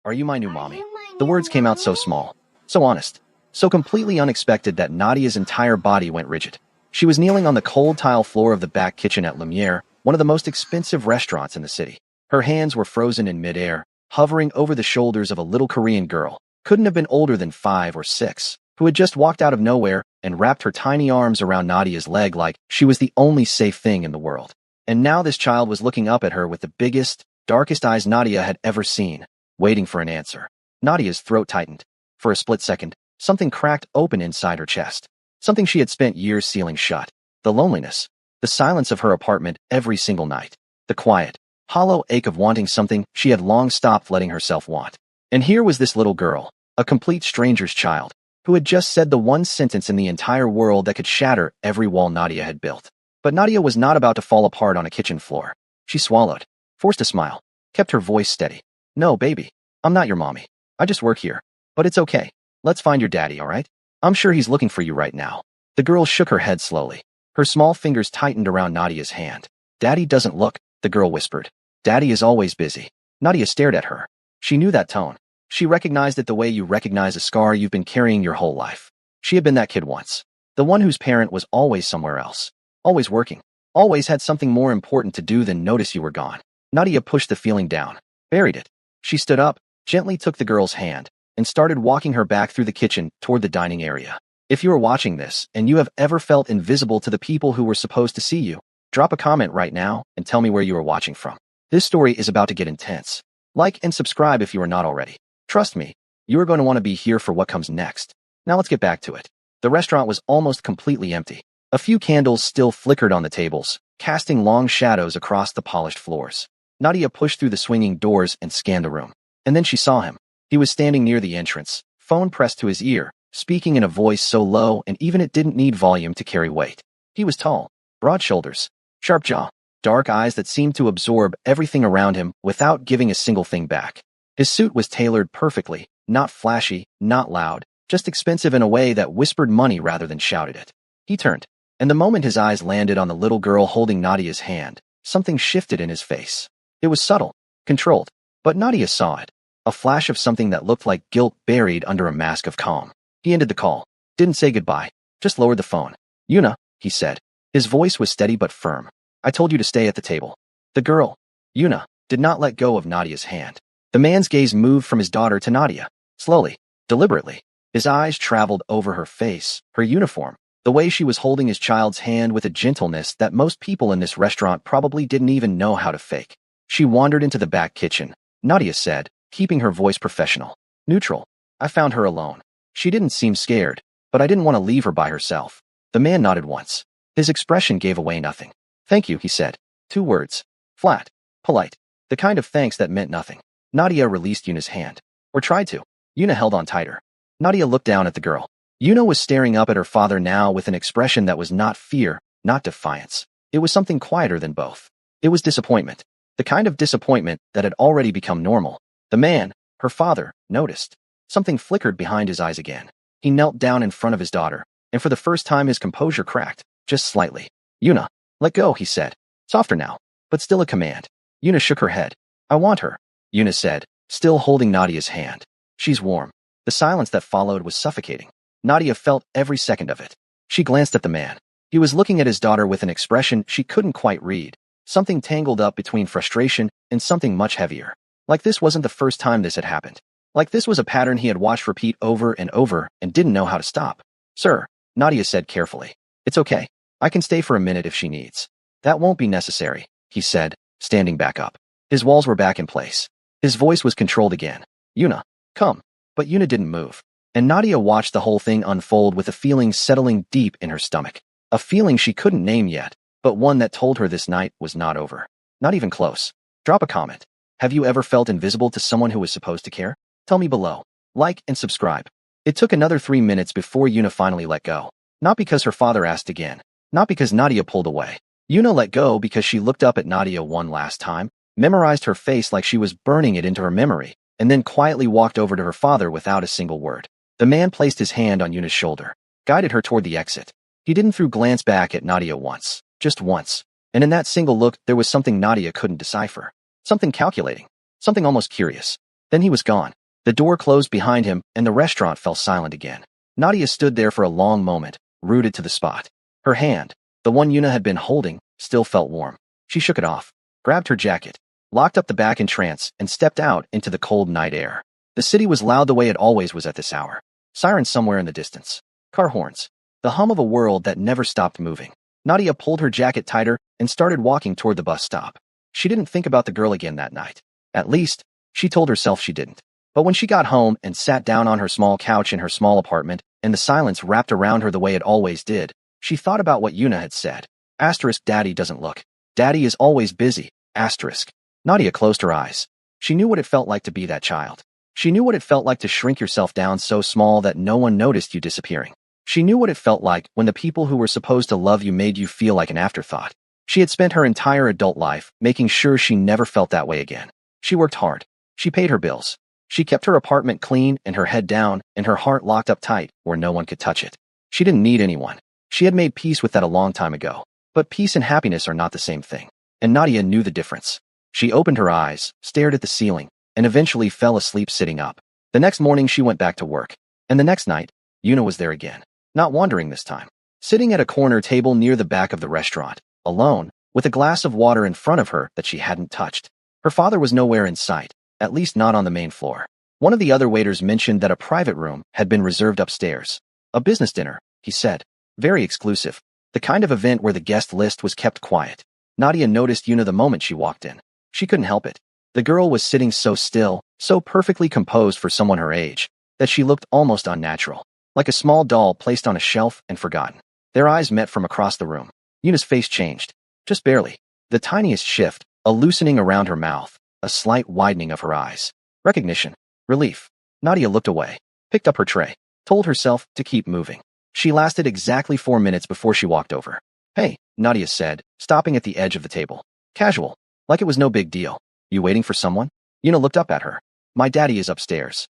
"Are you my new mommy?" The words came out so small, so honest, so completely unexpected that Nadia's entire body went rigid. She was kneeling on the cold tile floor of the back kitchen at Lumiere, one of the most expensive restaurants in the city. Her hands were frozen in midair, hovering over the shoulders of a little Korean girl, couldn't have been older than 5 or 6, who had just walked out of nowhere and wrapped her tiny arms around Nadia's leg like she was the only safe thing in the world. And now this child was looking up at her with the biggest, darkest eyes Nadia had ever seen, waiting for an answer. Nadia's throat tightened. For a split second, something cracked open inside her chest. Something she had spent years sealing shut. The loneliness. The silence of her apartment every single night. The quiet, hollow ache of wanting something she had long stopped letting herself want. And here was this little girl, a complete stranger's child, who had just said the one sentence in the entire world that could shatter every wall Nadia had built. But Nadia was not about to fall apart on a kitchen floor. She swallowed, forced a smile, kept her voice steady. "No, baby, I'm not your mommy. I just work here. But it's okay. Let's find your daddy, all right? I'm sure he's looking for you right now." The girl shook her head slowly. Her small fingers tightened around Nadia's hand. "Daddy doesn't look," the girl whispered. "Daddy is always busy." Nadia stared at her. She knew that tone. She recognized it the way you recognize a scar you've been carrying your whole life. She had been that kid once. The one whose parent was always somewhere else. Always working. Always had something more important to do than notice you were gone. Nadia pushed the feeling down. Buried it. She stood up, gently took the girl's hand, and started walking her back through the kitchen toward the dining area. If you are watching this, and you have ever felt invisible to the people who were supposed to see you, drop a comment right now and tell me where you are watching from. This story is about to get intense. Like and subscribe if you are not already. Trust me, you are going to want to be here for what comes next. Now let's get back to it. The restaurant was almost completely empty. A few candles still flickered on the tables, casting long shadows across the polished floors. Nadia pushed through the swinging doors and scanned the room. And then she saw him. He was standing near the entrance, phone pressed to his ear, speaking in a voice so low and even it didn't need volume to carry weight. He was tall, broad shoulders, sharp jaw, dark eyes that seemed to absorb everything around him without giving a single thing back. His suit was tailored perfectly, not flashy, not loud, just expensive in a way that whispered money rather than shouted it. He turned, and the moment his eyes landed on the little girl holding Nadia's hand, something shifted in his face. It was subtle, controlled, but Nadia saw it. A flash of something that looked like guilt buried under a mask of calm. He ended the call, didn't say goodbye, just lowered the phone. "Yuna," he said. His voice was steady but firm. "I told you to stay at the table." The girl, Yuna, did not let go of Nadia's hand. The man's gaze moved from his daughter to Nadia, slowly, deliberately. His eyes traveled over her face, her uniform, the way she was holding his child's hand with a gentleness that most people in this restaurant probably didn't even know how to fake. She wandered into the back kitchen. Nadia said, keeping her voice professional. "Neutral. I found her alone. She didn't seem scared, but I didn't want to leave her by herself." The man nodded once. His expression gave away nothing. "Thank you," he said. 2 words. Flat. Polite. The kind of thanks that meant nothing. Nadia released Yuna's hand. Or tried to. Yuna held on tighter. Nadia looked down at the girl. Yuna was staring up at her father now with an expression that was not fear, not defiance. It was something quieter than both. It was disappointment. The kind of disappointment that had already become normal. The man, her father, noticed. Something flickered behind his eyes again. He knelt down in front of his daughter, and for the first time his composure cracked, just slightly. "Yuna, let go," he said. Softer now, but still a command. Yuna shook her head. "I want her," Yuna said, still holding Nadia's hand. "She's warm." The silence that followed was suffocating. Nadia felt every second of it. She glanced at the man. He was looking at his daughter with an expression she couldn't quite read. Something tangled up between frustration and something much heavier. Like this wasn't the first time this had happened. Like this was a pattern he had watched repeat over and over and didn't know how to stop. "Sir," Nadia said carefully. "It's okay. I can stay for a minute if she needs." "That won't be necessary," he said, standing back up. His walls were back in place. His voice was controlled again. "Yuna, come." But Yuna didn't move. And Nadia watched the whole thing unfold with a feeling settling deep in her stomach. A feeling she couldn't name yet, but one that told her this night was not over. Not even close. Drop a comment. Have you ever felt invisible to someone who was supposed to care? Tell me below. Like and subscribe. It took another 3 minutes before Yuna finally let go. Not because her father asked again. Not because Nadia pulled away. Yuna let go because she looked up at Nadia one last time, memorized her face like she was burning it into her memory, and then quietly walked over to her father without a single word. The man placed his hand on Yuna's shoulder, guided her toward the exit. He didn't through glance back at Nadia once, just once. And in that single look, there was something Nadia couldn't decipher. Something calculating. Something almost curious. Then he was gone. The door closed behind him, and the restaurant fell silent again. Nadia stood there for a long moment, rooted to the spot. Her hand, the one Yuna had been holding, still felt warm. She shook it off, grabbed her jacket, locked up the back entrance, and stepped out into the cold night air. The city was loud the way it always was at this hour. Sirens somewhere in the distance. Car horns. The hum of a world that never stopped moving. Nadia pulled her jacket tighter and started walking toward the bus stop. She didn't think about the girl again that night. At least, she told herself she didn't. But when she got home and sat down on her small couch in her small apartment, and the silence wrapped around her the way it always did, she thought about what Yuna had said. Asterisk, Daddy doesn't look. Daddy is always busy. Asterisk. Nadia closed her eyes. She knew what it felt like to be that child. She knew what it felt like to shrink yourself down so small that no one noticed you disappearing. She knew what it felt like when the people who were supposed to love you made you feel like an afterthought. She had spent her entire adult life making sure she never felt that way again. She worked hard. She paid her bills. She kept her apartment clean and her head down and her heart locked up tight where no one could touch it. She didn't need anyone. She had made peace with that a long time ago. But peace and happiness are not the same thing. And Nadia knew the difference. She opened her eyes, stared at the ceiling, and eventually fell asleep sitting up. The next morning she went back to work. And the next night, Yuna was there again. Not wandering this time. Sitting at a corner table near the back of the restaurant, alone, with a glass of water in front of her that she hadn't touched. Her father was nowhere in sight, at least not on the main floor. One of the other waiters mentioned that a private room had been reserved upstairs. A business dinner, he said. Very exclusive. The kind of event where the guest list was kept quiet. Nadia noticed Yuna the moment she walked in. She couldn't help it. The girl was sitting so still, so perfectly composed for someone her age, that she looked almost unnatural. Like a small doll placed on a shelf and forgotten. Their eyes met from across the room. Yuna's face changed. Just barely. The tiniest shift, a loosening around her mouth, a slight widening of her eyes. Recognition. Relief. Nadia looked away, picked up her tray, told herself to keep moving. She lasted exactly 4 minutes before she walked over. Hey, Nadia said, stopping at the edge of the table. Casual. Like it was no big deal. You waiting for someone? Yuna looked up at her. My daddy is upstairs.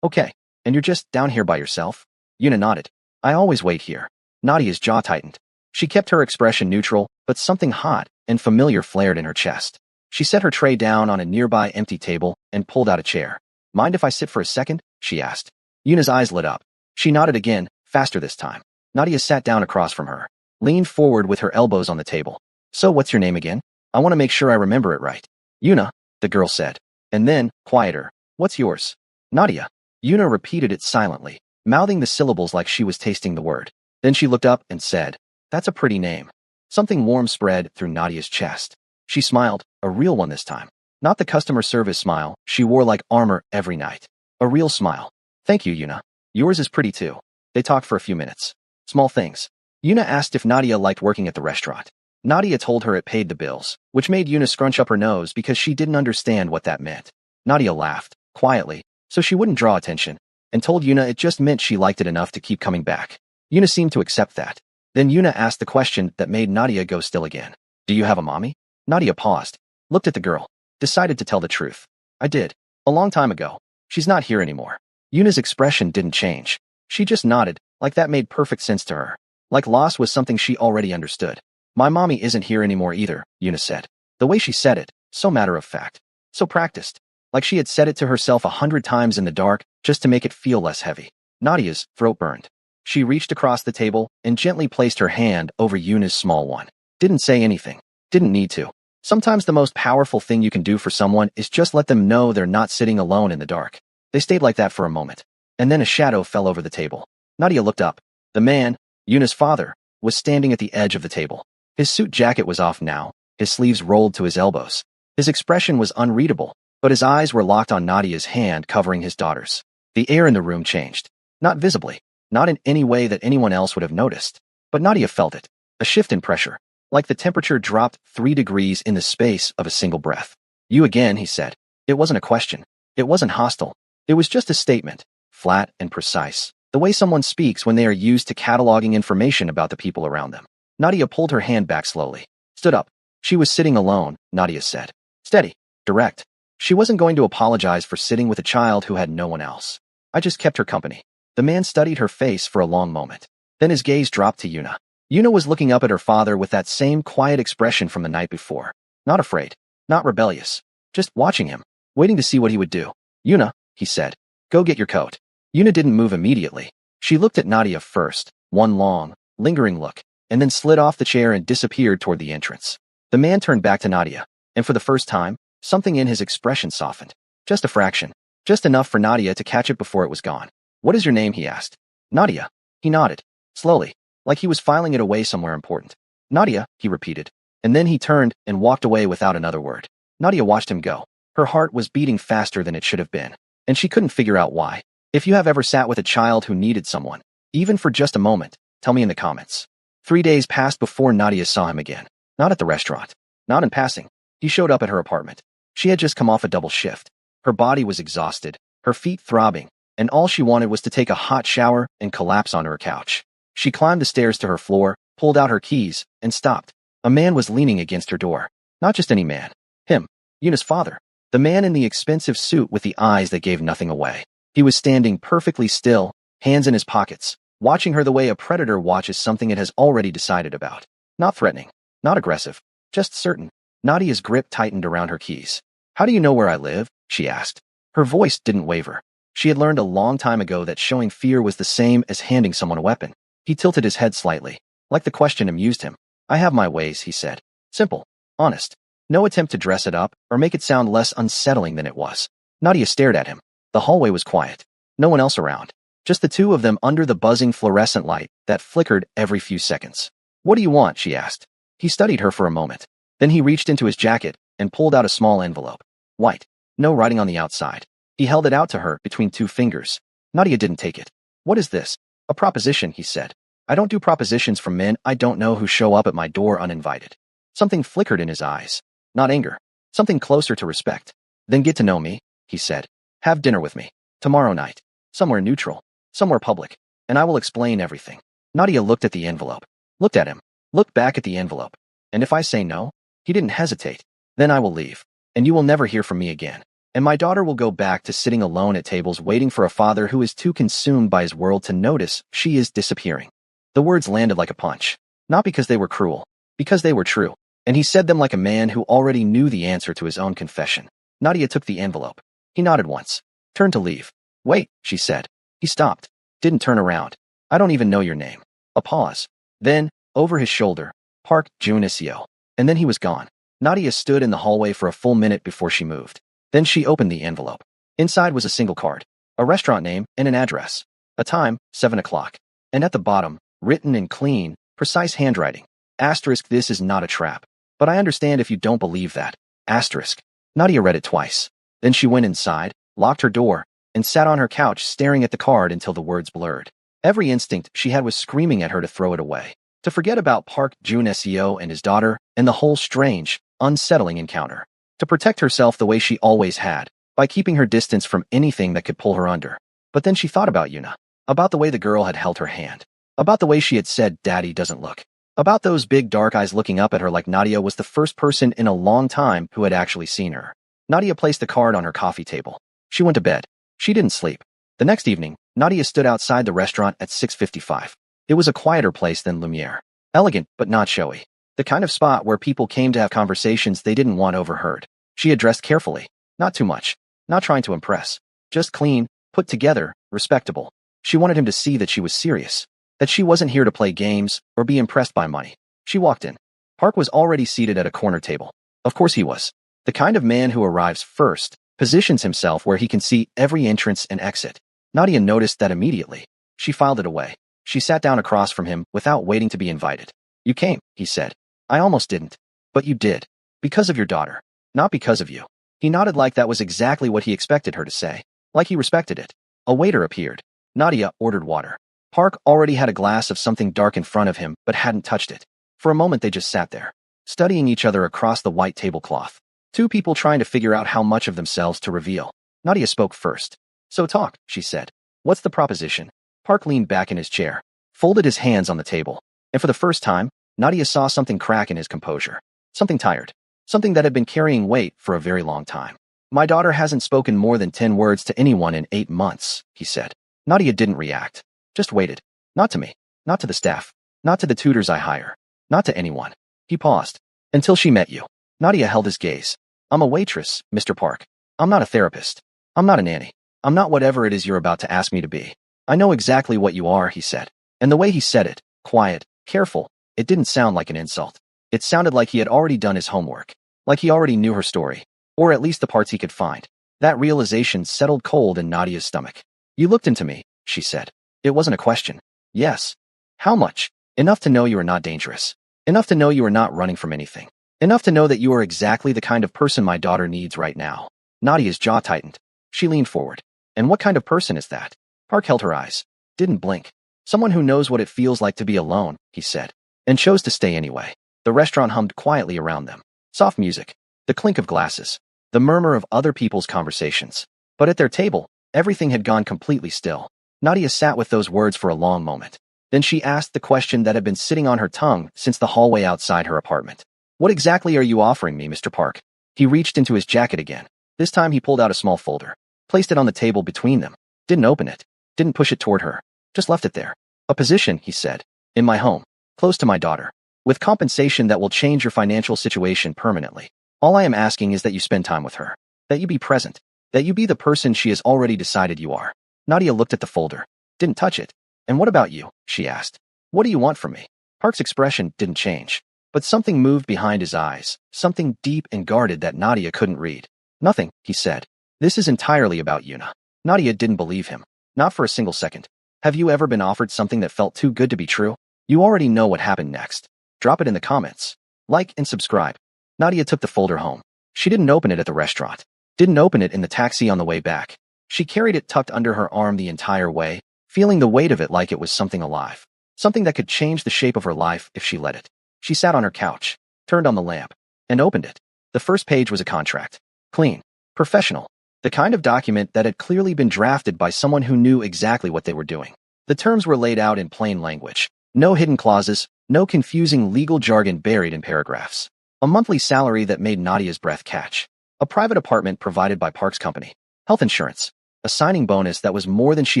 Okay. And you're just down here by yourself? Yuna nodded. I always wait here. Nadia's jaw tightened. She kept her expression neutral, but something hot and familiar flared in her chest. She set her tray down on a nearby empty table and pulled out a chair. Mind if I sit for a second? She asked. Yuna's eyes lit up. She nodded again, faster this time. Nadia sat down across from her, leaned forward with her elbows on the table. So what's your name again? I want to make sure I remember it right. Yuna, the girl said. And then, quieter. What's yours? Nadia. Yuna repeated it silently, mouthing the syllables like she was tasting the word. Then she looked up and said, That's a pretty name. Something warm spread through Nadia's chest. She smiled, a real one this time. Not the customer service smile she wore like armor every night. A real smile. Thank you, Yuna. Yours is pretty too. They talked for a few minutes. Small things. Yuna asked if Nadia liked working at the restaurant. Nadia told her it paid the bills, which made Yuna scrunch up her nose because she didn't understand what that meant. Nadia laughed, quietly, so she wouldn't draw attention, and told Yuna it just meant she liked it enough to keep coming back. Yuna seemed to accept that. Then Yuna asked the question that made Nadia go still again. Do you have a mommy? Nadia paused, looked at the girl, decided to tell the truth. I did. A long time ago. She's not here anymore. Yuna's expression didn't change. She just nodded, like that made perfect sense to her. Like loss was something she already understood. My mommy isn't here anymore either, Yuna said. The way she said it, so matter of fact. So practiced. Like she had said it to herself 100 times in the dark, just to make it feel less heavy. Nadia's throat burned. She reached across the table and gently placed her hand over Yuna's small one. Didn't say anything. Didn't need to. Sometimes the most powerful thing you can do for someone is just let them know they're not sitting alone in the dark. They stayed like that for a moment. And then a shadow fell over the table. Nadia looked up. The man, Yuna's father, was standing at the edge of the table. His suit jacket was off now, his sleeves rolled to his elbows. His expression was unreadable, but his eyes were locked on Nadia's hand covering his daughter's. The air in the room changed. Not visibly. Not in any way that anyone else would have noticed. But Nadia felt it. A shift in pressure. Like the temperature dropped 3 degrees in the space of a single breath. You again, he said. It wasn't a question. It wasn't hostile. It was just a statement. Flat and precise. The way someone speaks when they are used to cataloging information about the people around them. Nadia pulled her hand back slowly. Stood up. She was sitting alone, Nadia said. Steady. Direct. She wasn't going to apologize for sitting with a child who had no one else. I just kept her company. The man studied her face for a long moment. Then his gaze dropped to Yuna. Yuna was looking up at her father with that same quiet expression from the night before. Not afraid. Not rebellious. Just watching him. Waiting to see what he would do. Yuna, he said, go get your coat. Yuna didn't move immediately. She looked at Nadia first, one long, lingering look, and then slid off the chair and disappeared toward the entrance. The man turned back to Nadia, and for the first time, something in his expression softened. Just a fraction. Just enough for Nadia to catch it before it was gone. What is your name? He asked. Nadia. He nodded, slowly, like he was filing it away somewhere important. Nadia, he repeated, and then he turned and walked away without another word. Nadia watched him go. Her heart was beating faster than it should have been, and she couldn't figure out why. If you have ever sat with a child who needed someone, even for just a moment, tell me in the comments. 3 days passed before Nadia saw him again. Not at the restaurant. Not in passing. He showed up at her apartment. She had just come off a double shift. Her body was exhausted, her feet throbbing, and all she wanted was to take a hot shower and collapse onto her couch. She climbed the stairs to her floor, pulled out her keys, and stopped. A man was leaning against her door. Not just any man. Him. Yuna's father. The man in the expensive suit with the eyes that gave nothing away. He was standing perfectly still, hands in his pockets, watching her the way a predator watches something it has already decided about. Not threatening. Not aggressive. Just certain. Nadia's grip tightened around her keys. How do you know where I live? She asked. Her voice didn't waver. She had learned a long time ago that showing fear was the same as handing someone a weapon. He tilted his head slightly, like the question amused him. I have my ways, he said. Simple. Honest. No attempt to dress it up or make it sound less unsettling than it was. Nadia stared at him. The hallway was quiet. No one else around. Just the two of them under the buzzing fluorescent light that flickered every few seconds. What do you want? She asked. He studied her for a moment. Then he reached into his jacket and pulled out a small envelope. White. No writing on the outside. He held it out to her between two fingers. Nadia didn't take it. What is this? A proposition, he said. I don't do propositions from men I don't know who show up at my door uninvited. Something flickered in his eyes. Not anger. Something closer to respect. Then get to know me, he said. Have dinner with me. Tomorrow night. Somewhere neutral. Somewhere public. And I will explain everything. Nadia looked at the envelope. Looked at him. Looked back at the envelope. And if I say no? He didn't hesitate. Then I will leave. And you will never hear from me again. And my daughter will go back to sitting alone at tables waiting for a father who is too consumed by his world to notice she is disappearing. The words landed like a punch. Not because they were cruel. Because they were true. And he said them like a man who already knew the answer to his own confession. Nadia took the envelope. He nodded once. Turned to leave. Wait, she said. He stopped. Didn't turn around. I don't even know your name. A pause. Then, over his shoulder, Park Jun-iseo. And then he was gone. Nadia stood in the hallway for a full minute before she moved. Then she opened the envelope. Inside was a single card. A restaurant name and an address. A time, 7 o'clock. And at the bottom, written in clean, precise handwriting. Asterisk, this is not a trap. But I understand if you don't believe that. Asterisk. Nadia read it twice. Then she went inside, locked her door, and sat on her couch staring at the card until the words blurred. Every instinct she had was screaming at her to throw it away. To forget about Park Jun-iseo and his daughter and the whole strange, unsettling encounter. To protect herself the way she always had, by keeping her distance from anything that could pull her under. But then she thought about Yuna. About the way the girl had held her hand. About the way she had said, Daddy doesn't look. About those big dark eyes looking up at her like Nadia was the first person in a long time who had actually seen her. Nadia placed the card on her coffee table. She went to bed. She didn't sleep. The next evening, Nadia stood outside the restaurant at 6:55. It was a quieter place than Lumiere. Elegant, but not showy. The kind of spot where people came to have conversations they didn't want overheard. She had dressed carefully. Not too much. Not trying to impress. Just clean, put together, respectable. She wanted him to see that she was serious. That she wasn't here to play games or be impressed by money. She walked in. Park was already seated at a corner table. Of course he was. The kind of man who arrives first, positions himself where he can see every entrance and exit. Nadia noticed that immediately. She filed it away. She sat down across from him without waiting to be invited. You came, he said. I almost didn't. But you did. Because of your daughter. Not because of you. He nodded like that was exactly what he expected her to say. Like he respected it. A waiter appeared. Nadia ordered water. Park already had a glass of something dark in front of him, but hadn't touched it. For a moment they just sat there, studying each other across the white tablecloth. Two people trying to figure out how much of themselves to reveal. Nadia spoke first. So talk, she said. What's the proposition? Park leaned back in his chair, folded his hands on the table, and for the first time, Nadia saw something crack in his composure. Something tired. Something that had been carrying weight for a very long time. My daughter hasn't spoken more than 10 words to anyone in 8 months, he said. Nadia didn't react. Just waited. Not to me. Not to the staff. Not to the tutors I hire. Not to anyone. He paused. Until she met you. Nadia held his gaze. I'm a waitress, Mr. Park. I'm not a therapist. I'm not a nanny. I'm not whatever it is you're about to ask me to be. I know exactly what you are, he said. And the way he said it, quiet, careful, it didn't sound like an insult. It sounded like he had already done his homework. Like he already knew her story. Or at least the parts he could find. That realization settled cold in Nadia's stomach. You looked into me, she said. It wasn't a question. Yes. How much? Enough to know you are not dangerous. Enough to know you are not running from anything. Enough to know that you are exactly the kind of person my daughter needs right now. Nadia's jaw tightened. She leaned forward. And what kind of person is that? Park held her eyes. Didn't blink. Someone who knows what it feels like to be alone, he said. And chose to stay anyway. The restaurant hummed quietly around them. Soft music. The clink of glasses. The murmur of other people's conversations. But at their table, everything had gone completely still. Nadia sat with those words for a long moment. Then she asked the question that had been sitting on her tongue since the hallway outside her apartment. What exactly are you offering me, Mr. Park? He reached into his jacket again. This time he pulled out a small folder. Placed it on the table between them. Didn't open it. Didn't push it toward her. Just left it there. A position, he said. In my home. Close to my daughter. With compensation that will change your financial situation permanently. All I am asking is that you spend time with her. That you be present. That you be the person she has already decided you are. Nadia looked at the folder. Didn't touch it. And what about you? She asked. What do you want from me? Park's expression didn't change. But something moved behind his eyes. Something deep and guarded that Nadia couldn't read. Nothing, he said. This is entirely about Yuna. Nadia didn't believe him. Not for a single second. Have you ever been offered something that felt too good to be true? You already know what happened next. Drop it in the comments. Like and subscribe. Nadia took the folder home. She didn't open it at the restaurant. Didn't open it in the taxi on the way back. She carried it tucked under her arm the entire way, feeling the weight of it like it was something alive. Something that could change the shape of her life if she let it. She sat on her couch, turned on the lamp, and opened it. The first page was a contract. Clean. Professional. The kind of document that had clearly been drafted by someone who knew exactly what they were doing. The terms were laid out in plain language. No hidden clauses, no confusing legal jargon buried in paragraphs. A monthly salary that made Nadia's breath catch. A private apartment provided by Park's company. Health insurance. A signing bonus that was more than she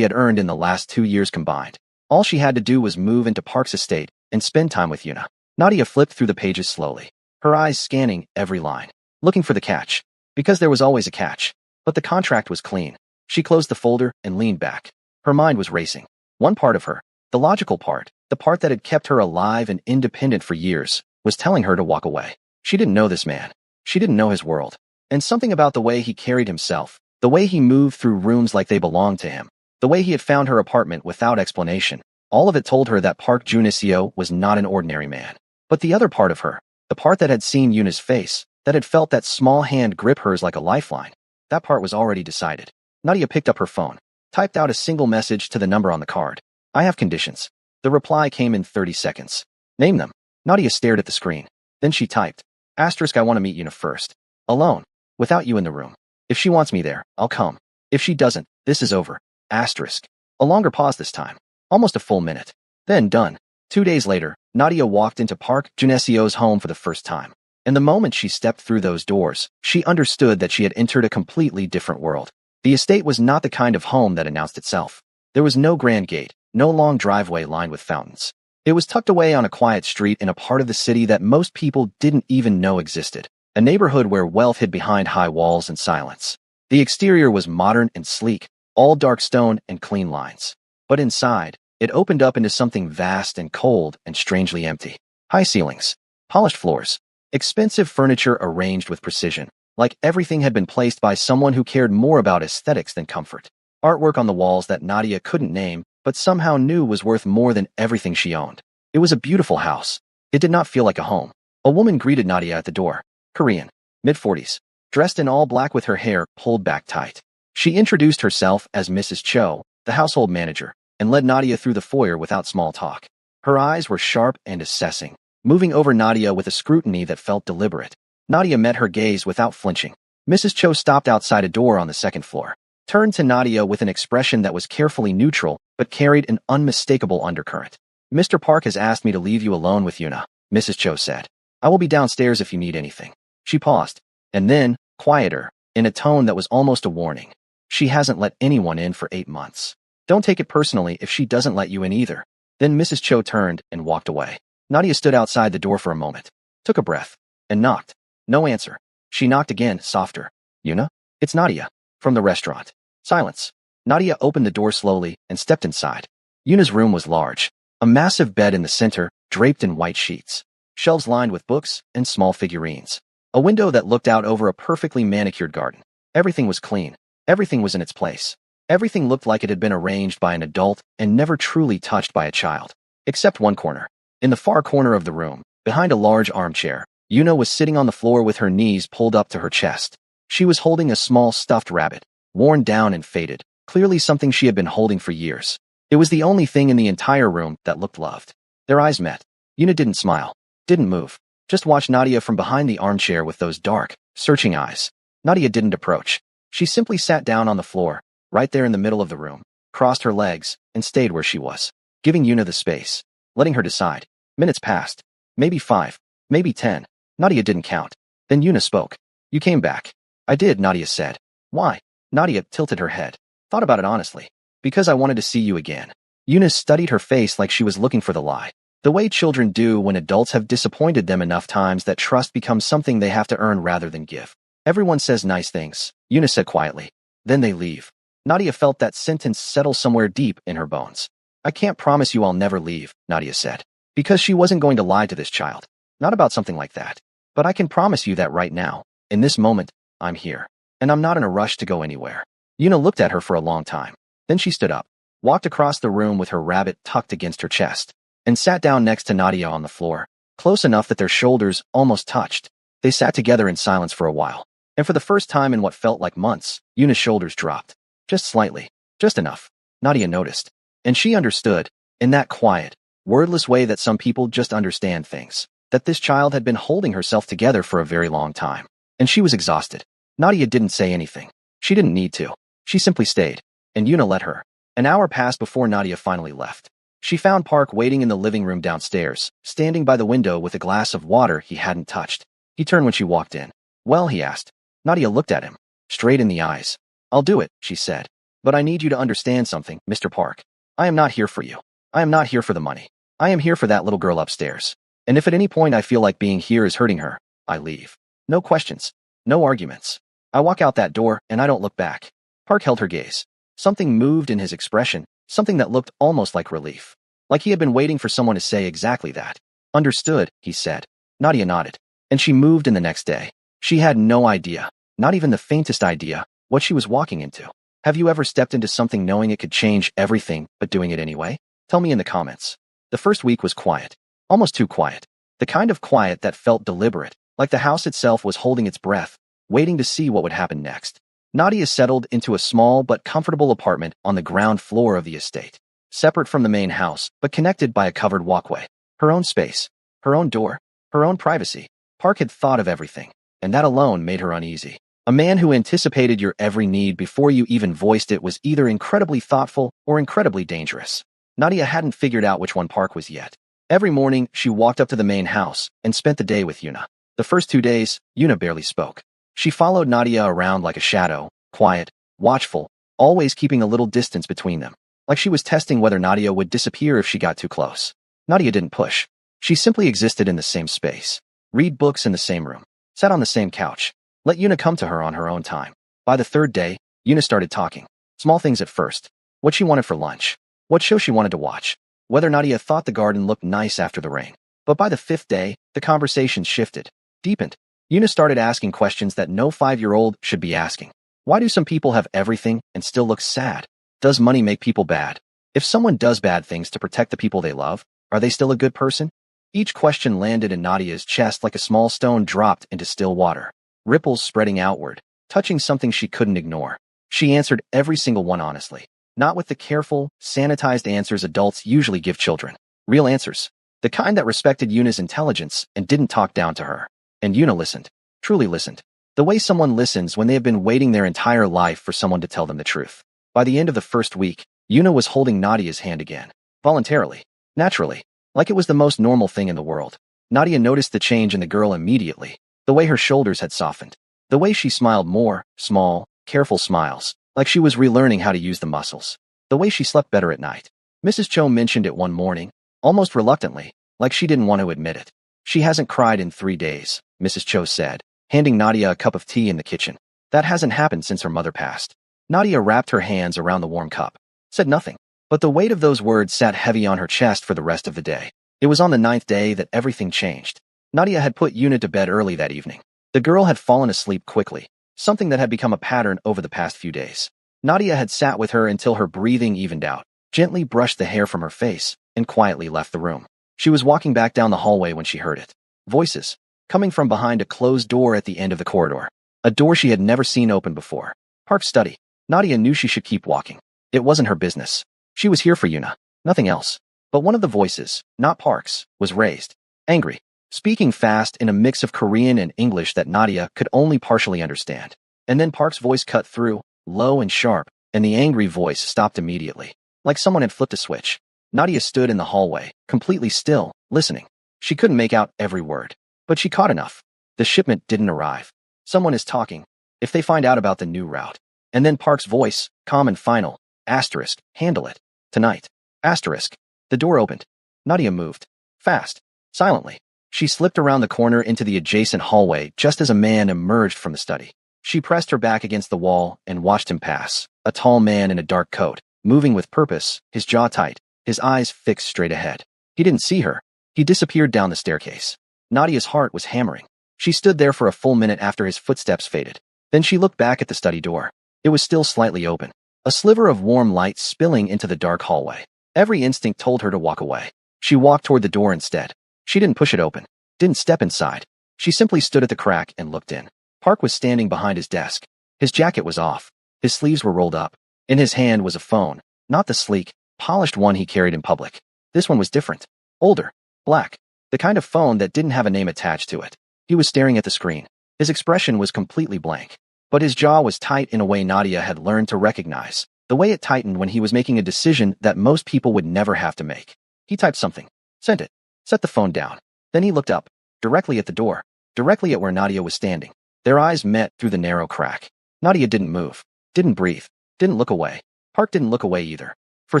had earned in the last 2 years combined. All she had to do was move into Park's estate and spend time with Yuna. Nadia flipped through the pages slowly, her eyes scanning every line, looking for the catch. Because there was always a catch. But the contract was clean. She closed the folder and leaned back. Her mind was racing. One part of her, the logical part, the part that had kept her alive and independent for years, was telling her to walk away. She didn't know this man. She didn't know his world. And something about the way he carried himself, the way he moved through rooms like they belonged to him, the way he had found her apartment without explanation, all of it told her that Park Junisio was not an ordinary man. But the other part of her, the part that had seen Yuna's face, that had felt that small hand grip hers like a lifeline, that part was already decided. Nadia picked up her phone, typed out a single message to the number on the card. I have conditions. The reply came in 30 seconds. Name them. Nadia stared at the screen. Then she typed. Asterisk, I want to meet Yuna first. Alone. Without you in the room. If she wants me there, I'll come. If she doesn't, this is over. Asterisk. A longer pause this time. Almost a full minute. Then done. 2 days later, Nadia walked into Park Junesio's home for the first time. And the moment she stepped through those doors, she understood that she had entered a completely different world. The estate was not the kind of home that announced itself. There was no grand gate, no long driveway lined with fountains. It was tucked away on a quiet street in a part of the city that most people didn't even know existed. A neighborhood where wealth hid behind high walls and silence. The exterior was modern and sleek, all dark stone and clean lines. But inside, it opened up into something vast and cold and strangely empty. High ceilings, polished floors, expensive furniture arranged with precision, like everything had been placed by someone who cared more about aesthetics than comfort. Artwork on the walls that Nadia couldn't name, but somehow knew was worth more than everything she owned. It was a beautiful house. It did not feel like a home. A woman greeted Nadia at the door. Korean, mid-40s, dressed in all black with her hair pulled back tight. She introduced herself as Mrs. Cho, the household manager, and led Nadia through the foyer without small talk. Her eyes were sharp and assessing, moving over Nadia with a scrutiny that felt deliberate. Nadia met her gaze without flinching. Mrs. Cho stopped outside a door on the second floor, turned to Nadia with an expression that was carefully neutral but carried an unmistakable undercurrent. Mr. Park has asked me to leave you alone with Yuna, Mrs. Cho said. I will be downstairs if you need anything. She paused, and then, quieter, in a tone that was almost a warning. She hasn't let anyone in for 8 months. Don't take it personally if she doesn't let you in either. Then Mrs. Cho turned and walked away. Nadia stood outside the door for a moment, took a breath, and knocked. No answer. She knocked again, softer. Yuna? It's Nadia. From the restaurant. Silence. Nadia opened the door slowly and stepped inside. Yuna's room was large. A massive bed in the center, draped in white sheets. Shelves lined with books and small figurines. A window that looked out over a perfectly manicured garden. Everything was clean. Everything was in its place. Everything looked like it had been arranged by an adult and never truly touched by a child. Except one corner. In the far corner of the room, behind a large armchair, Yuna was sitting on the floor with her knees pulled up to her chest. She was holding a small stuffed rabbit, worn down and faded, clearly something she had been holding for years. It was the only thing in the entire room that looked loved. Their eyes met. Yuna didn't smile, didn't move, just watched Nadia from behind the armchair with those dark, searching eyes. Nadia didn't approach. She simply sat down on the floor, right there in the middle of the room, crossed her legs, and stayed where she was, giving Yuna the space, letting her decide. Minutes passed. Maybe 5, maybe 10. Nadia didn't count. Then Yuna spoke. You came back. I did, Nadia said. Why? Nadia tilted her head. Thought about it honestly. Because I wanted to see you again. Yuna studied her face like she was looking for the lie. The way children do when adults have disappointed them enough times that trust becomes something they have to earn rather than give. Everyone says nice things, Yuna said quietly. Then they leave. Nadia felt that sentence settle somewhere deep in her bones. I can't promise you I'll never leave, Nadia said. Because she wasn't going to lie to this child. Not about something like that. But I can promise you that right now, in this moment, I'm here. And I'm not in a rush to go anywhere. Yuna looked at her for a long time. Then she stood up, walked across the room with her rabbit tucked against her chest, and sat down next to Nadia on the floor, close enough that their shoulders almost touched. They sat together in silence for a while. And for the first time in what felt like months, Yuna's shoulders dropped. Just slightly. Just enough. Nadia noticed. And she understood, in that quiet, wordless way that some people just understand things, that this child had been holding herself together for a very long time. And she was exhausted. Nadia didn't say anything. She didn't need to. She simply stayed. And Yuna let her. An hour passed before Nadia finally left. She found Park waiting in the living room downstairs, standing by the window with a glass of water he hadn't touched. He turned when she walked in. Well, he asked. Nadia looked at him, straight in the eyes. I'll do it, she said. But I need you to understand something, Mr. Park. I am not here for you. I am not here for the money. I am here for that little girl upstairs. And if at any point I feel like being here is hurting her, I leave. No questions. No arguments. I walk out that door, and I don't look back. Park held her gaze. Something moved in his expression, something that looked almost like relief. Like he had been waiting for someone to say exactly that. Understood, he said. Nadia nodded. And she moved in the next day. She had no idea, not even the faintest idea, what she was walking into. Have you ever stepped into something knowing it could change everything, but doing it anyway? Tell me in the comments. The first week was quiet. Almost too quiet. The kind of quiet that felt deliberate, like the house itself was holding its breath, waiting to see what would happen next. Nadia settled into a small but comfortable apartment on the ground floor of the estate, separate from the main house, but connected by a covered walkway. Her own space, her own door, her own privacy. Park had thought of everything, and that alone made her uneasy. A man who anticipated your every need before you even voiced it was either incredibly thoughtful or incredibly dangerous. Nadia hadn't figured out which one Park was yet. Every morning, she walked up to the main house and spent the day with Yuna. The first 2 days, Yuna barely spoke. She followed Nadia around like a shadow, quiet, watchful, always keeping a little distance between them, like she was testing whether Nadia would disappear if she got too close. Nadia didn't push. She simply existed in the same space, read books in the same room, sat on the same couch, let Yuna come to her on her own time. By the 3rd day, Yuna started talking. Small things at first. What she wanted for lunch. What show she wanted to watch. Whether Nadia thought the garden looked nice after the rain. But by the 5th day, the conversation shifted, deepened. Yuna started asking questions that no 5-year-old should be asking. Why do some people have everything and still look sad? Does money make people bad? If someone does bad things to protect the people they love, are they still a good person? Each question landed in Nadia's chest like a small stone dropped into still water, ripples spreading outward, touching something she couldn't ignore. She answered every single one honestly, not with the careful, sanitized answers adults usually give children. Real answers. The kind that respected Yuna's intelligence and didn't talk down to her. And Yuna listened, truly listened. The way someone listens when they have been waiting their entire life for someone to tell them the truth. By the end of the first week, Yuna was holding Nadia's hand again. Voluntarily. Naturally. Like it was the most normal thing in the world. Nadia noticed the change in the girl immediately. The way her shoulders had softened. The way she smiled more, small, careful smiles, like she was relearning how to use the muscles. The way she slept better at night. Mrs. Cho mentioned it one morning, almost reluctantly, like she didn't want to admit it. She hasn't cried in 3 days, Mrs. Cho said, handing Nadia a cup of tea in the kitchen. That hasn't happened since her mother passed. Nadia wrapped her hands around the warm cup, said nothing. But the weight of those words sat heavy on her chest for the rest of the day. It was on the 9th day that everything changed. Nadia had put Yuna to bed early that evening. The girl had fallen asleep quickly, something that had become a pattern over the past few days. Nadia had sat with her until her breathing evened out, gently brushed the hair from her face, and quietly left the room. She was walking back down the hallway when she heard it. Voices, coming from behind a closed door at the end of the corridor. A door she had never seen open before. Park's study. Nadia knew she should keep walking. It wasn't her business. She was here for Yuna, nothing else. But one of the voices, not Park's, was raised. Angry. Speaking fast in a mix of Korean and English that Nadia could only partially understand. And then Park's voice cut through, low and sharp, and the angry voice stopped immediately. Like someone had flipped a switch. Nadia stood in the hallway, completely still, listening. She couldn't make out every word, but she caught enough. The shipment didn't arrive. Someone is talking. If they find out about the new route. And then Park's voice, calm and final. Asterisk, handle it. Tonight. Asterisk. The door opened. Nadia moved. Fast. Silently. She slipped around the corner into the adjacent hallway just as a man emerged from the study. She pressed her back against the wall and watched him pass. A tall man in a dark coat, moving with purpose, his jaw tight, his eyes fixed straight ahead. He didn't see her. He disappeared down the staircase. Nadia's heart was hammering. She stood there for a full minute after his footsteps faded. Then she looked back at the study door. It was still slightly open. A sliver of warm light spilling into the dark hallway. Every instinct told her to walk away. She walked toward the door instead. She didn't push it open. Didn't step inside. She simply stood at the crack and looked in. Park was standing behind his desk. His jacket was off. His sleeves were rolled up. In his hand was a phone. Not the sleek, polished one he carried in public. This one was different. Older. Black. The kind of phone that didn't have a name attached to it. He was staring at the screen. His expression was completely blank. But his jaw was tight in a way Nadia had learned to recognize. The way it tightened when he was making a decision that most people would never have to make. He typed something. Sent it. Set the phone down. Then he looked up. Directly at the door. Directly at where Nadia was standing. Their eyes met through the narrow crack. Nadia didn't move. Didn't breathe. Didn't look away. Park didn't look away either. For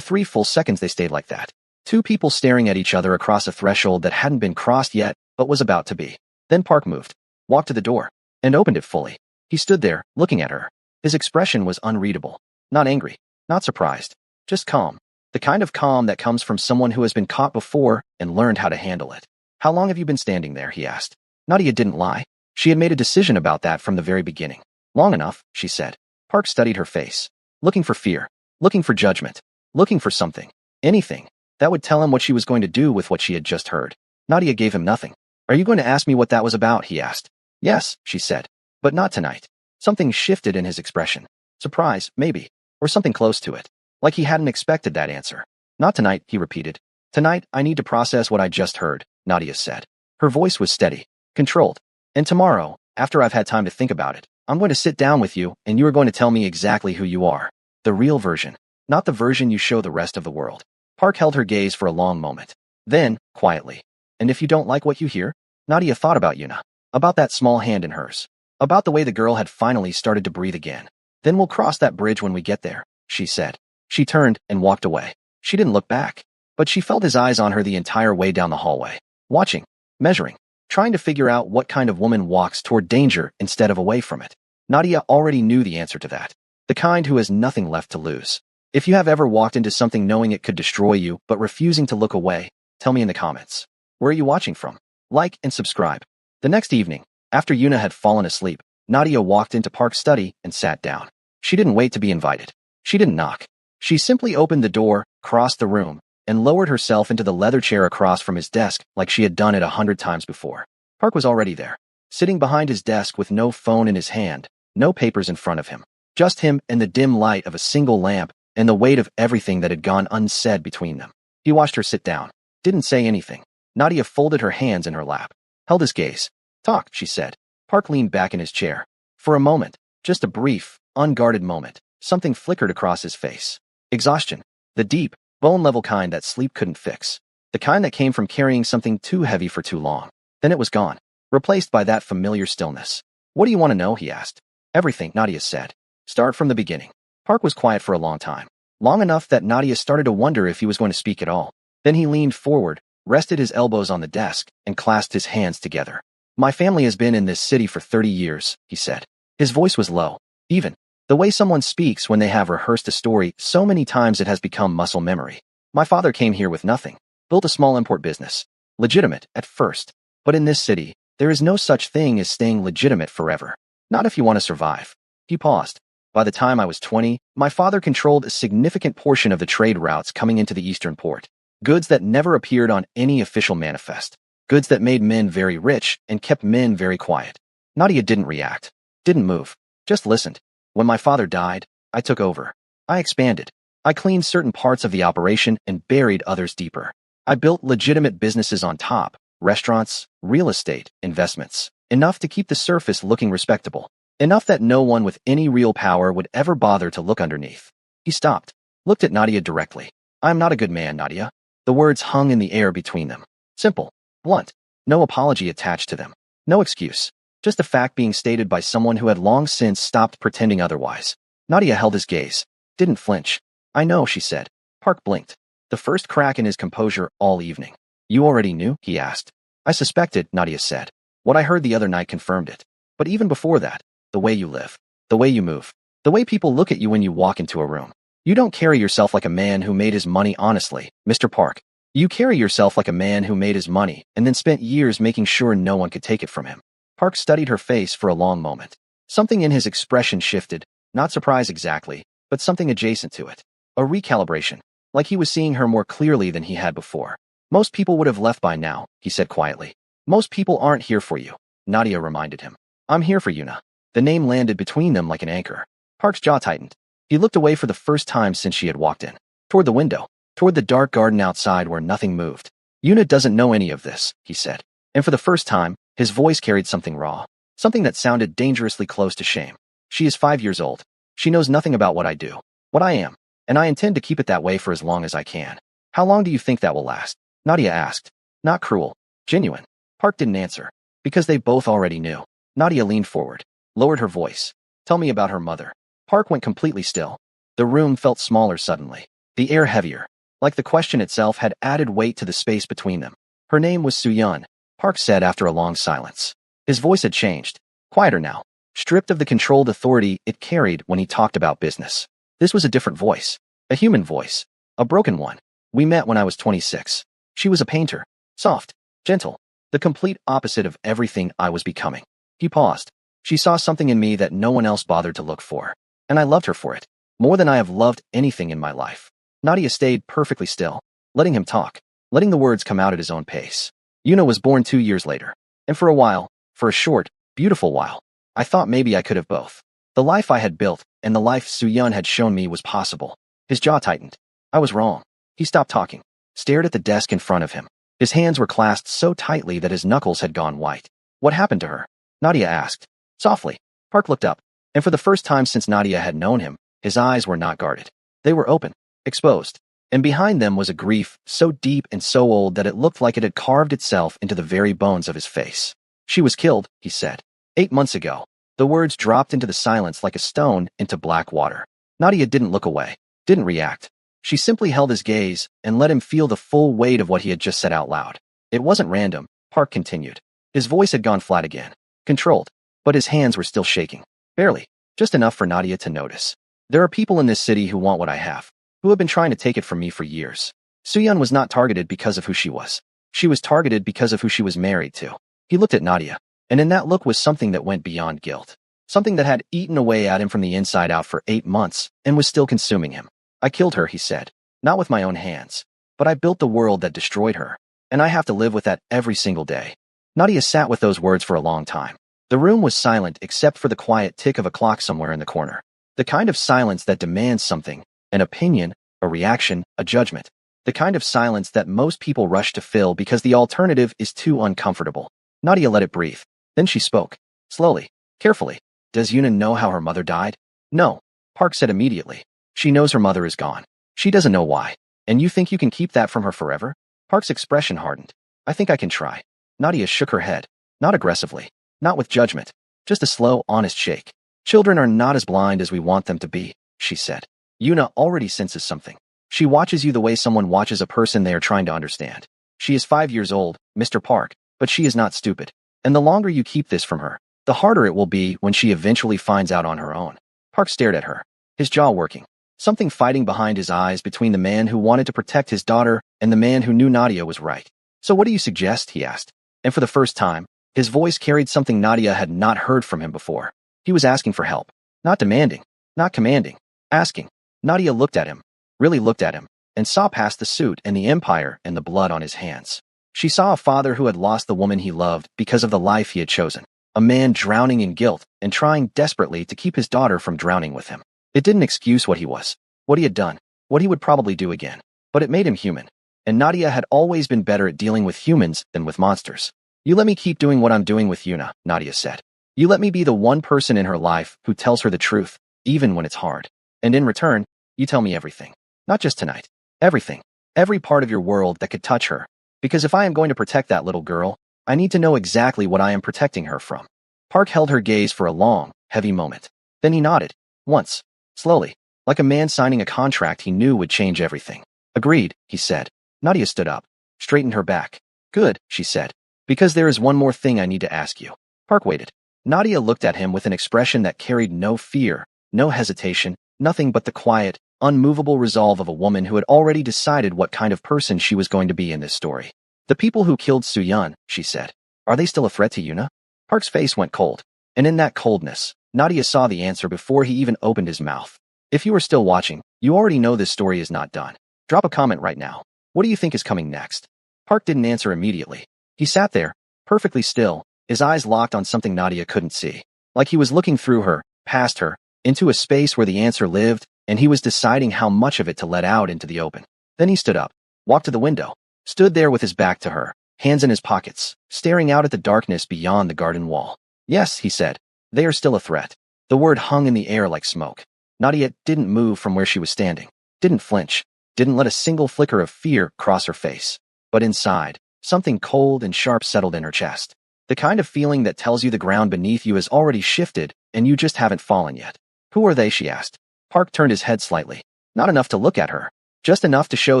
3 full seconds they stayed like that. 2 people staring at each other across a threshold that hadn't been crossed yet, but was about to be. Then Park moved. Walked to the door. And opened it fully. He stood there, looking at her. His expression was unreadable. Not angry. Not surprised. Just calm. The kind of calm that comes from someone who has been caught before and learned how to handle it. How long have you been standing there? He asked. Nadia didn't lie. She had made a decision about that from the very beginning. Long enough, she said. Park studied her face. Looking for fear. Looking for judgment. Looking for something. Anything. That would tell him what she was going to do with what she had just heard. Nadia gave him nothing. Are you going to ask me what that was about? He asked. Yes, she said. But not tonight. Something shifted in his expression. Surprise, maybe. Or something close to it. Like he hadn't expected that answer. Not tonight, he repeated. Tonight, I need to process what I just heard, Nadia said. Her voice was steady. Controlled. And tomorrow, after I've had time to think about it, I'm going to sit down with you and you are going to tell me exactly who you are. The real version. Not the version you show the rest of the world. Park held her gaze for a long moment. Then, quietly. And if you don't like what you hear? Nadia thought about Yuna. About that small hand in hers. About the way the girl had finally started to breathe again. Then we'll cross that bridge when we get there, she said. She turned and walked away. She didn't look back. But she felt his eyes on her the entire way down the hallway. Watching. Measuring. Trying to figure out what kind of woman walks toward danger instead of away from it. Nadia already knew the answer to that. The kind who has nothing left to lose. If you have ever walked into something knowing it could destroy you but refusing to look away, tell me in the comments. Where are you watching from? Like and subscribe. The next evening, after Yuna had fallen asleep, Nadia walked into Park's study and sat down. She didn't wait to be invited. She didn't knock. She simply opened the door, crossed the room, and lowered herself into the leather chair across from his desk like she had done it 100 times before. Park was already there, sitting behind his desk with no phone in his hand, no papers in front of him. Just him and the dim light of a single lamp and the weight of everything that had gone unsaid between them. He watched her sit down. Didn't say anything. Nadia folded her hands in her lap. Held his gaze. Talk, she said. Park leaned back in his chair. For a moment, just a brief, unguarded moment, something flickered across his face. Exhaustion. The deep, bone-level kind that sleep couldn't fix. The kind that came from carrying something too heavy for too long. Then it was gone. Replaced by that familiar stillness. What do you want to know? He asked. Everything, Nadia said. Start from the beginning. Park was quiet for a long time. Long enough that Nadia started to wonder if he was going to speak at all. Then he leaned forward, rested his elbows on the desk, and clasped his hands together. My family has been in this city for 30 years, he said. His voice was low, even. The way someone speaks when they have rehearsed a story so many times it has become muscle memory. My father came here with nothing, built a small import business. Legitimate at first. But in this city, there is no such thing as staying legitimate forever. Not if you want to survive. He paused. By the time I was 20, my father controlled a significant portion of the trade routes coming into the eastern port. Goods that never appeared on any official manifest. Goods that made men very rich and kept men very quiet. Nadia didn't react. Didn't move. Just listened. When my father died, I took over. I expanded. I cleaned certain parts of the operation and buried others deeper. I built legitimate businesses on top, restaurants, real estate, investments, enough to keep the surface looking respectable, enough that no one with any real power would ever bother to look underneath. He stopped, looked at Nadia directly. I'm not a good man, Nadia. The words hung in the air between them. Simple, blunt, no apology attached to them, no excuse. Just a fact being stated by someone who had long since stopped pretending otherwise. Nadia held his gaze. Didn't flinch. I know, she said. Park blinked. The first crack in his composure all evening. You already knew? He asked. I suspected, Nadia said. What I heard the other night confirmed it. But even before that, the way you live, the way you move, the way people look at you when you walk into a room. You don't carry yourself like a man who made his money honestly, Mr. Park. You carry yourself like a man who made his money and then spent years making sure no one could take it from him. Park studied her face for a long moment. Something in his expression shifted, not surprise exactly, but something adjacent to it. A recalibration, like he was seeing her more clearly than he had before. Most people would have left by now, he said quietly. Most people aren't here for you, Nadia reminded him. I'm here for Yuna. The name landed between them like an anchor. Park's jaw tightened. He looked away for the first time since she had walked in. Toward the window, toward the dark garden outside where nothing moved. Yuna doesn't know any of this, he said. And for the first time, his voice carried something raw, something that sounded dangerously close to shame. She is 5 years old. She knows nothing about what I do, what I am, and I intend to keep it that way for as long as I can. How long do you think that will last? Nadia asked. Not cruel. Genuine. Park didn't answer, because they both already knew. Nadia leaned forward, lowered her voice. Tell me about her mother. Park went completely still. The room felt smaller suddenly, the air heavier, like the question itself had added weight to the space between them. Her name was Suyun, Park said after a long silence. His voice had changed, quieter now, stripped of the controlled authority it carried when he talked about business. This was a different voice, a human voice, a broken one. We met when I was 26. She was a painter, soft, gentle, the complete opposite of everything I was becoming. He paused. She saw something in me that no one else bothered to look for, and I loved her for it, more than I have loved anything in my life. Nadia stayed perfectly still, letting him talk, letting the words come out at his own pace. Yuna was born 2 years later, and for a while, for a short, beautiful while, I thought maybe I could have both. The life I had built and the life Suyun had shown me was possible. His jaw tightened. I was wrong. He stopped talking, stared at the desk in front of him. His hands were clasped so tightly that his knuckles had gone white. What happened to her? Nadia asked. Softly. Park looked up, and for the first time since Nadia had known him, his eyes were not guarded. They were open, exposed, and behind them was a grief so deep and so old that it looked like it had carved itself into the very bones of his face. She was killed, he said. 8 months ago. The words dropped into the silence like a stone into black water. Nadia didn't look away, didn't react. She simply held his gaze and let him feel the full weight of what he had just said out loud. It wasn't random, Park continued. His voice had gone flat again, controlled, but his hands were still shaking. Barely, just enough for Nadia to notice. There are people in this city who want what I have, who have been trying to take it from me for years. Suyun was not targeted because of who she was. She was targeted because of who she was married to. He looked at Nadia, and in that look was something that went beyond guilt. Something that had eaten away at him from the inside out for 8 months and was still consuming him. I killed her, he said. Not with my own hands. But I built the world that destroyed her, and I have to live with that every single day. Nadia sat with those words for a long time. The room was silent except for the quiet tick of a clock somewhere in the corner. The kind of silence that demands something, an opinion, a reaction, a judgment. The kind of silence that most people rush to fill because the alternative is too uncomfortable. Nadia let it breathe. Then she spoke, slowly, carefully. Does Yuna know how her mother died? No, Park said immediately. She knows her mother is gone. She doesn't know why. And you think you can keep that from her forever? Park's expression hardened. I think I can try. Nadia shook her head. Not aggressively. Not with judgment. Just a slow, honest shake. Children are not as blind as we want them to be, she said. Yuna already senses something. She watches you the way someone watches a person they are trying to understand. She is 5 years old, Mr. Park, but she is not stupid. And the longer you keep this from her, the harder it will be when she eventually finds out on her own. Park stared at her, his jaw working, something fighting behind his eyes between the man who wanted to protect his daughter and the man who knew Nadia was right. So what do you suggest? He asked. And for the first time, his voice carried something Nadia had not heard from him before. He was asking for help, not demanding, not commanding, asking. Nadia looked at him, really looked at him, and saw past the suit and the empire and the blood on his hands. She saw a father who had lost the woman he loved because of the life he had chosen, a man drowning in guilt and trying desperately to keep his daughter from drowning with him. It didn't excuse what he was, what he had done, what he would probably do again, but it made him human. And Nadia had always been better at dealing with humans than with monsters. You let me keep doing what I'm doing with Yuna, Nadia said. You let me be the one person in her life who tells her the truth, even when it's hard. And in return, you tell me everything. Not just tonight. Everything. Every part of your world that could touch her. Because if I am going to protect that little girl, I need to know exactly what I am protecting her from. Park held her gaze for a long, heavy moment. Then he nodded. Once. Slowly. Like a man signing a contract he knew would change everything. Agreed, he said. Nadia stood up, straightened her back. Good, she said. Because there is one more thing I need to ask you. Park waited. Nadia looked at him with an expression that carried no fear, no hesitation, nothing but the quiet, unmovable resolve of a woman who had already decided what kind of person she was going to be in this story. The people who killed Suyun, she said. Are they still a threat to Yuna? Park's face went cold. And in that coldness, Nadia saw the answer before he even opened his mouth. If you are still watching, you already know this story is not done. Drop a comment right now. What do you think is coming next? Park didn't answer immediately. He sat there, perfectly still, his eyes locked on something Nadia couldn't see. Like he was looking through her, past her, into a space where the answer lived, and he was deciding how much of it to let out into the open. Then he stood up, walked to the window, stood there with his back to her, hands in his pockets, staring out at the darkness beyond the garden wall. Yes, he said, they are still a threat. The word hung in the air like smoke. Nadia didn't move from where she was standing, didn't flinch, didn't let a single flicker of fear cross her face. But inside, something cold and sharp settled in her chest. The kind of feeling that tells you the ground beneath you has already shifted and you just haven't fallen yet. Who are they? She asked. Park turned his head slightly. Not enough to look at her. Just enough to show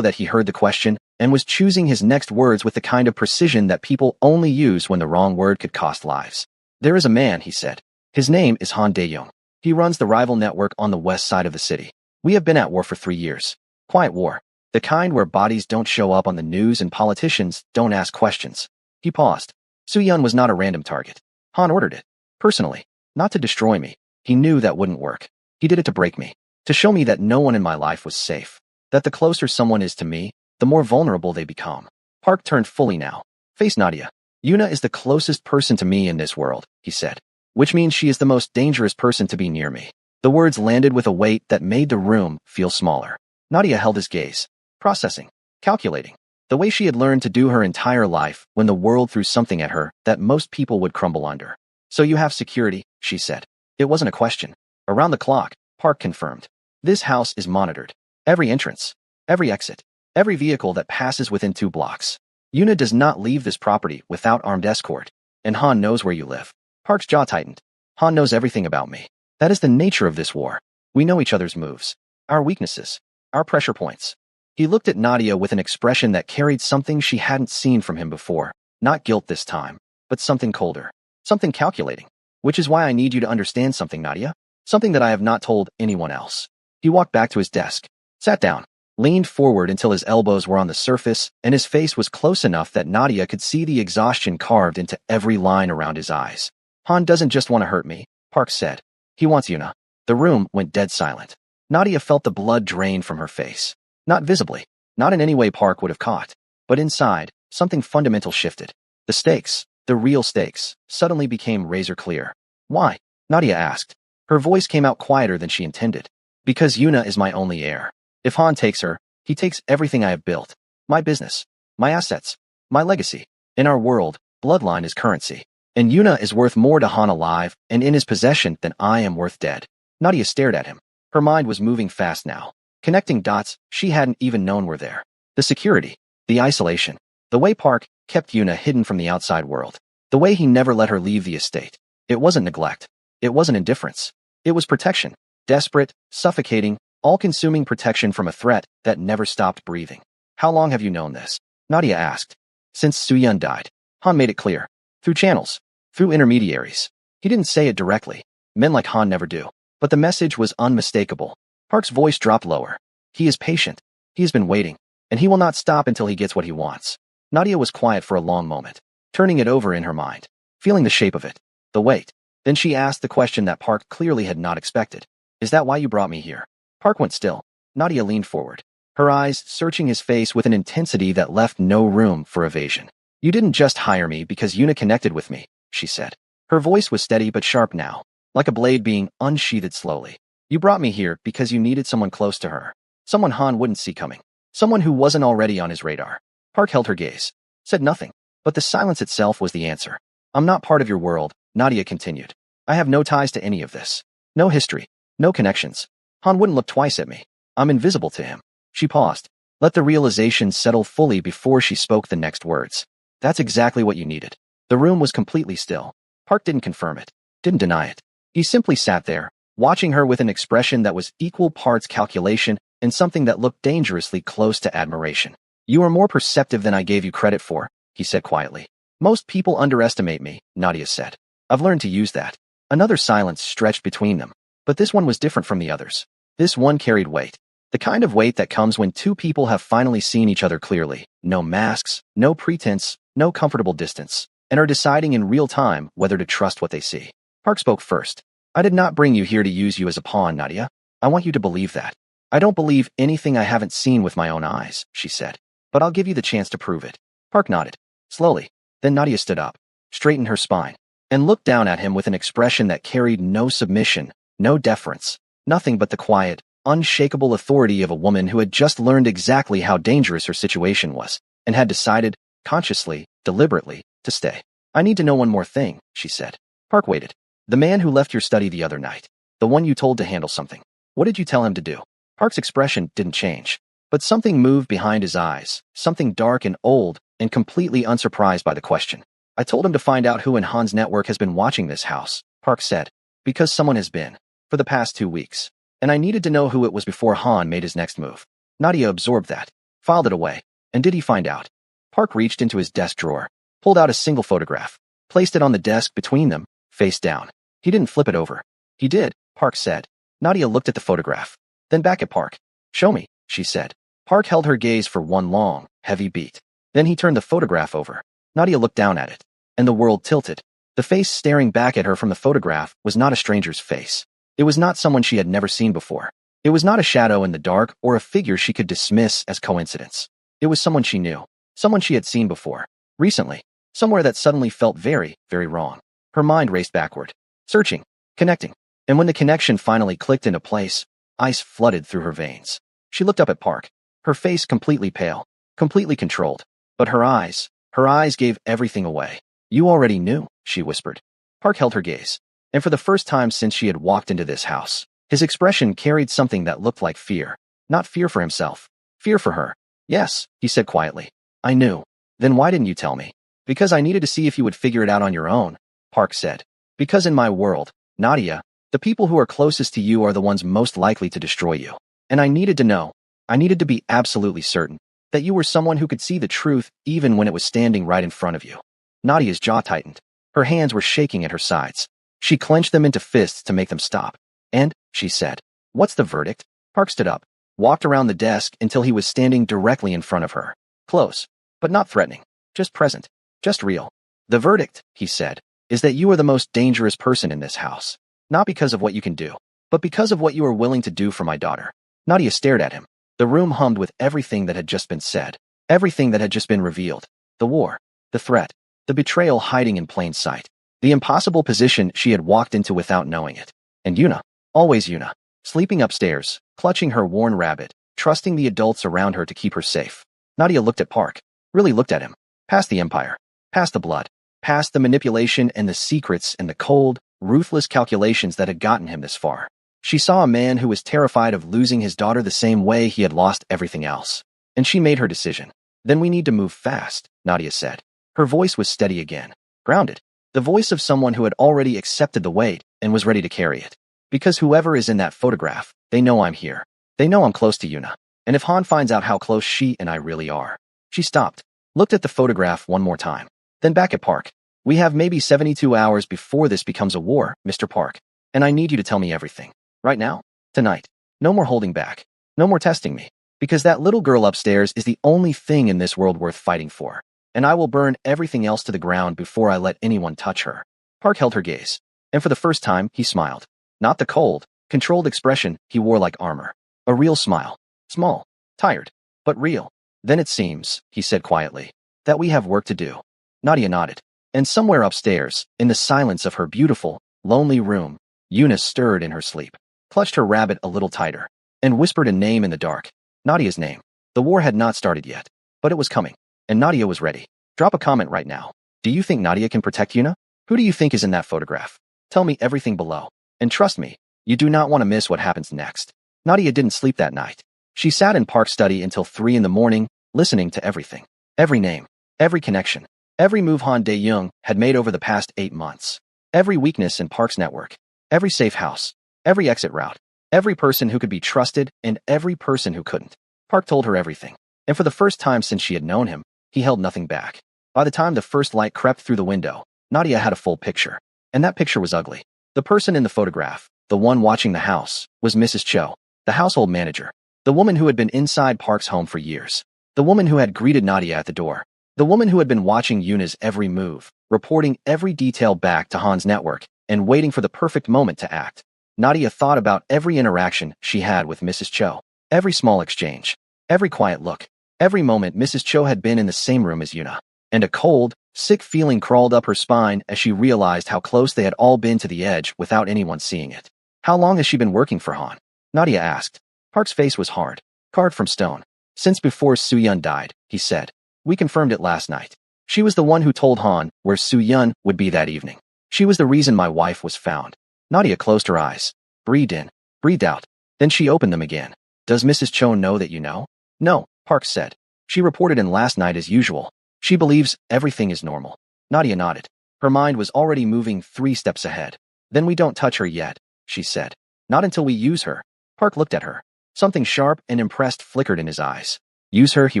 that he heard the question and was choosing his next words with the kind of precision that people only use when the wrong word could cost lives. There is a man, he said. His name is Han Dae-young. He runs the rival network on the west side of the city. We have been at war for 3 years. Quiet war. The kind where bodies don't show up on the news and politicians don't ask questions. He paused. Suyun was not a random target. Han ordered it. Personally. Not to destroy me. He knew that wouldn't work. He did it to break me. To show me that no one in my life was safe. That the closer someone is to me, the more vulnerable they become. Park turned fully now. Face Nadia. Yuna is the closest person to me in this world, he said. Which means she is the most dangerous person to be near me. The words landed with a weight that made the room feel smaller. Nadia held his gaze. Processing. Calculating. The way she had learned to do her entire life when the world threw something at her that most people would crumble under. So you have security, she said. It wasn't a question. Around the clock, Park confirmed. This house is monitored. Every entrance. Every exit. Every vehicle that passes within 2 blocks. Yuna does not leave this property without armed escort. And Han knows where you live. Park's jaw tightened. Han knows everything about me. That is the nature of this war. We know each other's moves. Our weaknesses. Our pressure points. He looked at Nadia with an expression that carried something she hadn't seen from him before. Not guilt this time, but something colder. Something calculating. Which is why I need you to understand something, Nadia. Something that I have not told anyone else. He walked back to his desk, sat down, leaned forward until his elbows were on the surface and his face was close enough that Nadia could see the exhaustion carved into every line around his eyes. Han doesn't just want to hurt me, Park said. He wants Yuna. The room went dead silent. Nadia felt the blood drain from her face. Not visibly, not in any way Park would have caught. But inside, something fundamental shifted. The stakes, the real stakes, suddenly became razor clear. Why? Nadia asked. Her voice came out quieter than she intended. Because Yuna is my only heir. If Han takes her, he takes everything I have built. My business, my assets, my legacy. In our world, bloodline is currency. And Yuna is worth more to Han alive and in his possession than I am worth dead. Nadia stared at him. Her mind was moving fast now. Connecting dots she hadn't even known were there. The security, the isolation, the way Park kept Yuna hidden from the outside world, the way he never let her leave the estate. It wasn't neglect. It wasn't indifference. It was protection. Desperate, suffocating, all-consuming protection from a threat that never stopped breathing. How long have you known this? Nadia asked. Since Suyun died. Han made it clear. Through channels. Through intermediaries. He didn't say it directly. Men like Han never do. But the message was unmistakable. Park's voice dropped lower. He is patient. He has been waiting. And he will not stop until he gets what he wants. Nadia was quiet for a long moment, turning it over in her mind, feeling the shape of it, the weight. Then she asked the question that Park clearly had not expected. Is that why you brought me here? Park went still. Nadia leaned forward, her eyes searching his face with an intensity that left no room for evasion. You didn't just hire me because Yuna connected with me, she said. Her voice was steady but sharp now, like a blade being unsheathed slowly. You brought me here because you needed someone close to her. Someone Han wouldn't see coming. Someone who wasn't already on his radar. Park held her gaze, said nothing, but the silence itself was the answer. I'm not part of your world, Nadia continued. I have no ties to any of this. No history. No connections. Han wouldn't look twice at me. I'm invisible to him. She paused. Let the realization settle fully before she spoke the next words. That's exactly what you needed. The room was completely still. Park didn't confirm it. Didn't deny it. He simply sat there, watching her with an expression that was equal parts calculation and something that looked dangerously close to admiration. You are more perceptive than I gave you credit for, he said quietly. Most people underestimate me, Nadia said. I've learned to use that. Another silence stretched between them. But this one was different from the others. This one carried weight. The kind of weight that comes when two people have finally seen each other clearly. No masks, no pretense, no comfortable distance, and are deciding in real time whether to trust what they see. Park spoke first. I did not bring you here to use you as a pawn, Nadia. I want you to believe that. I don't believe anything I haven't seen with my own eyes, she said. But I'll give you the chance to prove it. Park nodded. Slowly. Then Nadia stood up, straightened her spine, and looked down at him with an expression that carried no submission, no deference, nothing but the quiet, unshakable authority of a woman who had just learned exactly how dangerous her situation was, and had decided, consciously, deliberately, to stay. I need to know one more thing, she said. Park waited. The man who left your study the other night. The one you told to handle something. What did you tell him to do? Park's expression didn't change. But something moved behind his eyes, something dark and old, and completely unsurprised by the question. I told him to find out who in Han's network has been watching this house, Park said. Because someone has been. For the past 2 weeks. And I needed to know who it was before Han made his next move. Nadia absorbed that, filed it away. And did he find out? Park reached into his desk drawer, pulled out a single photograph, placed it on the desk between them, face down. He didn't flip it over. He did, Park said. Nadia looked at the photograph, then back at Park. Show me, she said. Park held her gaze for one long, heavy beat. Then he turned the photograph over. Nadia looked down at it, and the world tilted. The face staring back at her from the photograph was not a stranger's face. It was not someone she had never seen before. It was not a shadow in the dark or a figure she could dismiss as coincidence. It was someone she knew, someone she had seen before, recently, somewhere that suddenly felt very, very wrong. Her mind raced backward, searching, connecting, and when the connection finally clicked into place, ice flooded through her veins. She looked up at Park, her face completely pale, completely controlled, but her eyes gave everything away. You already knew, she whispered. Park held her gaze, and for the first time since she had walked into this house, his expression carried something that looked like fear. Not fear for himself, fear for her. Yes, he said quietly. I knew. Then why didn't you tell me? Because I needed to see if you would figure it out on your own, Park said. Because in my world, Nadia, the people who are closest to you are the ones most likely to destroy you. And I needed to know. I needed to be absolutely certain that you were someone who could see the truth even when it was standing right in front of you. Nadia's jaw tightened. Her hands were shaking at her sides. She clenched them into fists to make them stop. And, she said, what's the verdict? Park stood up, walked around the desk until he was standing directly in front of her. Close, but not threatening. Just present. Just real. The verdict, he said, is that you are the most dangerous person in this house. Not because of what you can do, but because of what you are willing to do for my daughter. Nadia stared at him. The room hummed with everything that had just been said, everything that had just been revealed. The war, the threat, the betrayal hiding in plain sight, the impossible position she had walked into without knowing it. And Yuna, always Yuna, sleeping upstairs, clutching her worn rabbit, trusting the adults around her to keep her safe. Nadia looked at Park, really looked at him, past the empire, past the blood, past the manipulation and the secrets and the cold, ruthless calculations that had gotten him this far. She saw a man who was terrified of losing his daughter the same way he had lost everything else. And she made her decision. Then we need to move fast, Nadia said. Her voice was steady again, grounded. The voice of someone who had already accepted the weight and was ready to carry it. Because whoever is in that photograph, they know I'm here. They know I'm close to Yuna. And if Han finds out how close she and I really are. She stopped, looked at the photograph one more time, then back at Park. We have maybe 72 hours before this becomes a war, Mr. Park. And I need you to tell me everything. Right now. Tonight. No more holding back. No more testing me. Because that little girl upstairs is the only thing in this world worth fighting for. And I will burn everything else to the ground before I let anyone touch her. Park held her gaze. And for the first time, he smiled. Not the cold, controlled expression he wore like armor. A real smile. Small. Tired. But real. Then it seems, he said quietly, that we have work to do. Nadia nodded. And somewhere upstairs, in the silence of her beautiful, lonely room, Eunice stirred in her sleep, clutched her rabbit a little tighter, and whispered a name in the dark. Nadia's name. The war had not started yet, but it was coming, and Nadia was ready. Drop a comment right now. Do you think Nadia can protect Yuna? Who do you think is in that photograph? Tell me everything below. And trust me, you do not want to miss what happens next. Nadia didn't sleep that night. She sat in Park's study until 3 in the morning, listening to everything. Every name. Every connection. Every move Han Dae-young had made over the past 8 months. Every weakness in Park's network. Every safe house. Every exit route. Every person who could be trusted and every person who couldn't. Park told her everything. And for the first time since she had known him, he held nothing back. By the time the first light crept through the window, Nadia had a full picture. And that picture was ugly. The person in the photograph, the one watching the house, was Mrs. Cho, the household manager. The woman who had been inside Park's home for years. The woman who had greeted Nadia at the door. The woman who had been watching Yuna's every move, reporting every detail back to Han's network, and waiting for the perfect moment to act. Nadia thought about every interaction she had with Mrs. Cho, every small exchange, every quiet look, every moment Mrs. Cho had been in the same room as Yuna. And a cold, sick feeling crawled up her spine as she realized how close they had all been to the edge without anyone seeing it. How long has she been working for Han? Nadia asked. Park's face was hard, carved from stone. Since before Su-yun died, he said. We confirmed it last night. She was the one who told Han where Su-yun would be that evening. She was the reason my wife was found. Nadia closed her eyes, breathed in, breathed out. Then she opened them again. Does Mrs. Cho know that you know? No, Park said. She reported in last night as usual. She believes everything is normal. Nadia nodded. Her mind was already moving 3 steps ahead. Then we don't touch her yet, she said. Not until we use her. Park looked at her. Something sharp and impressed flickered in his eyes. Use her, he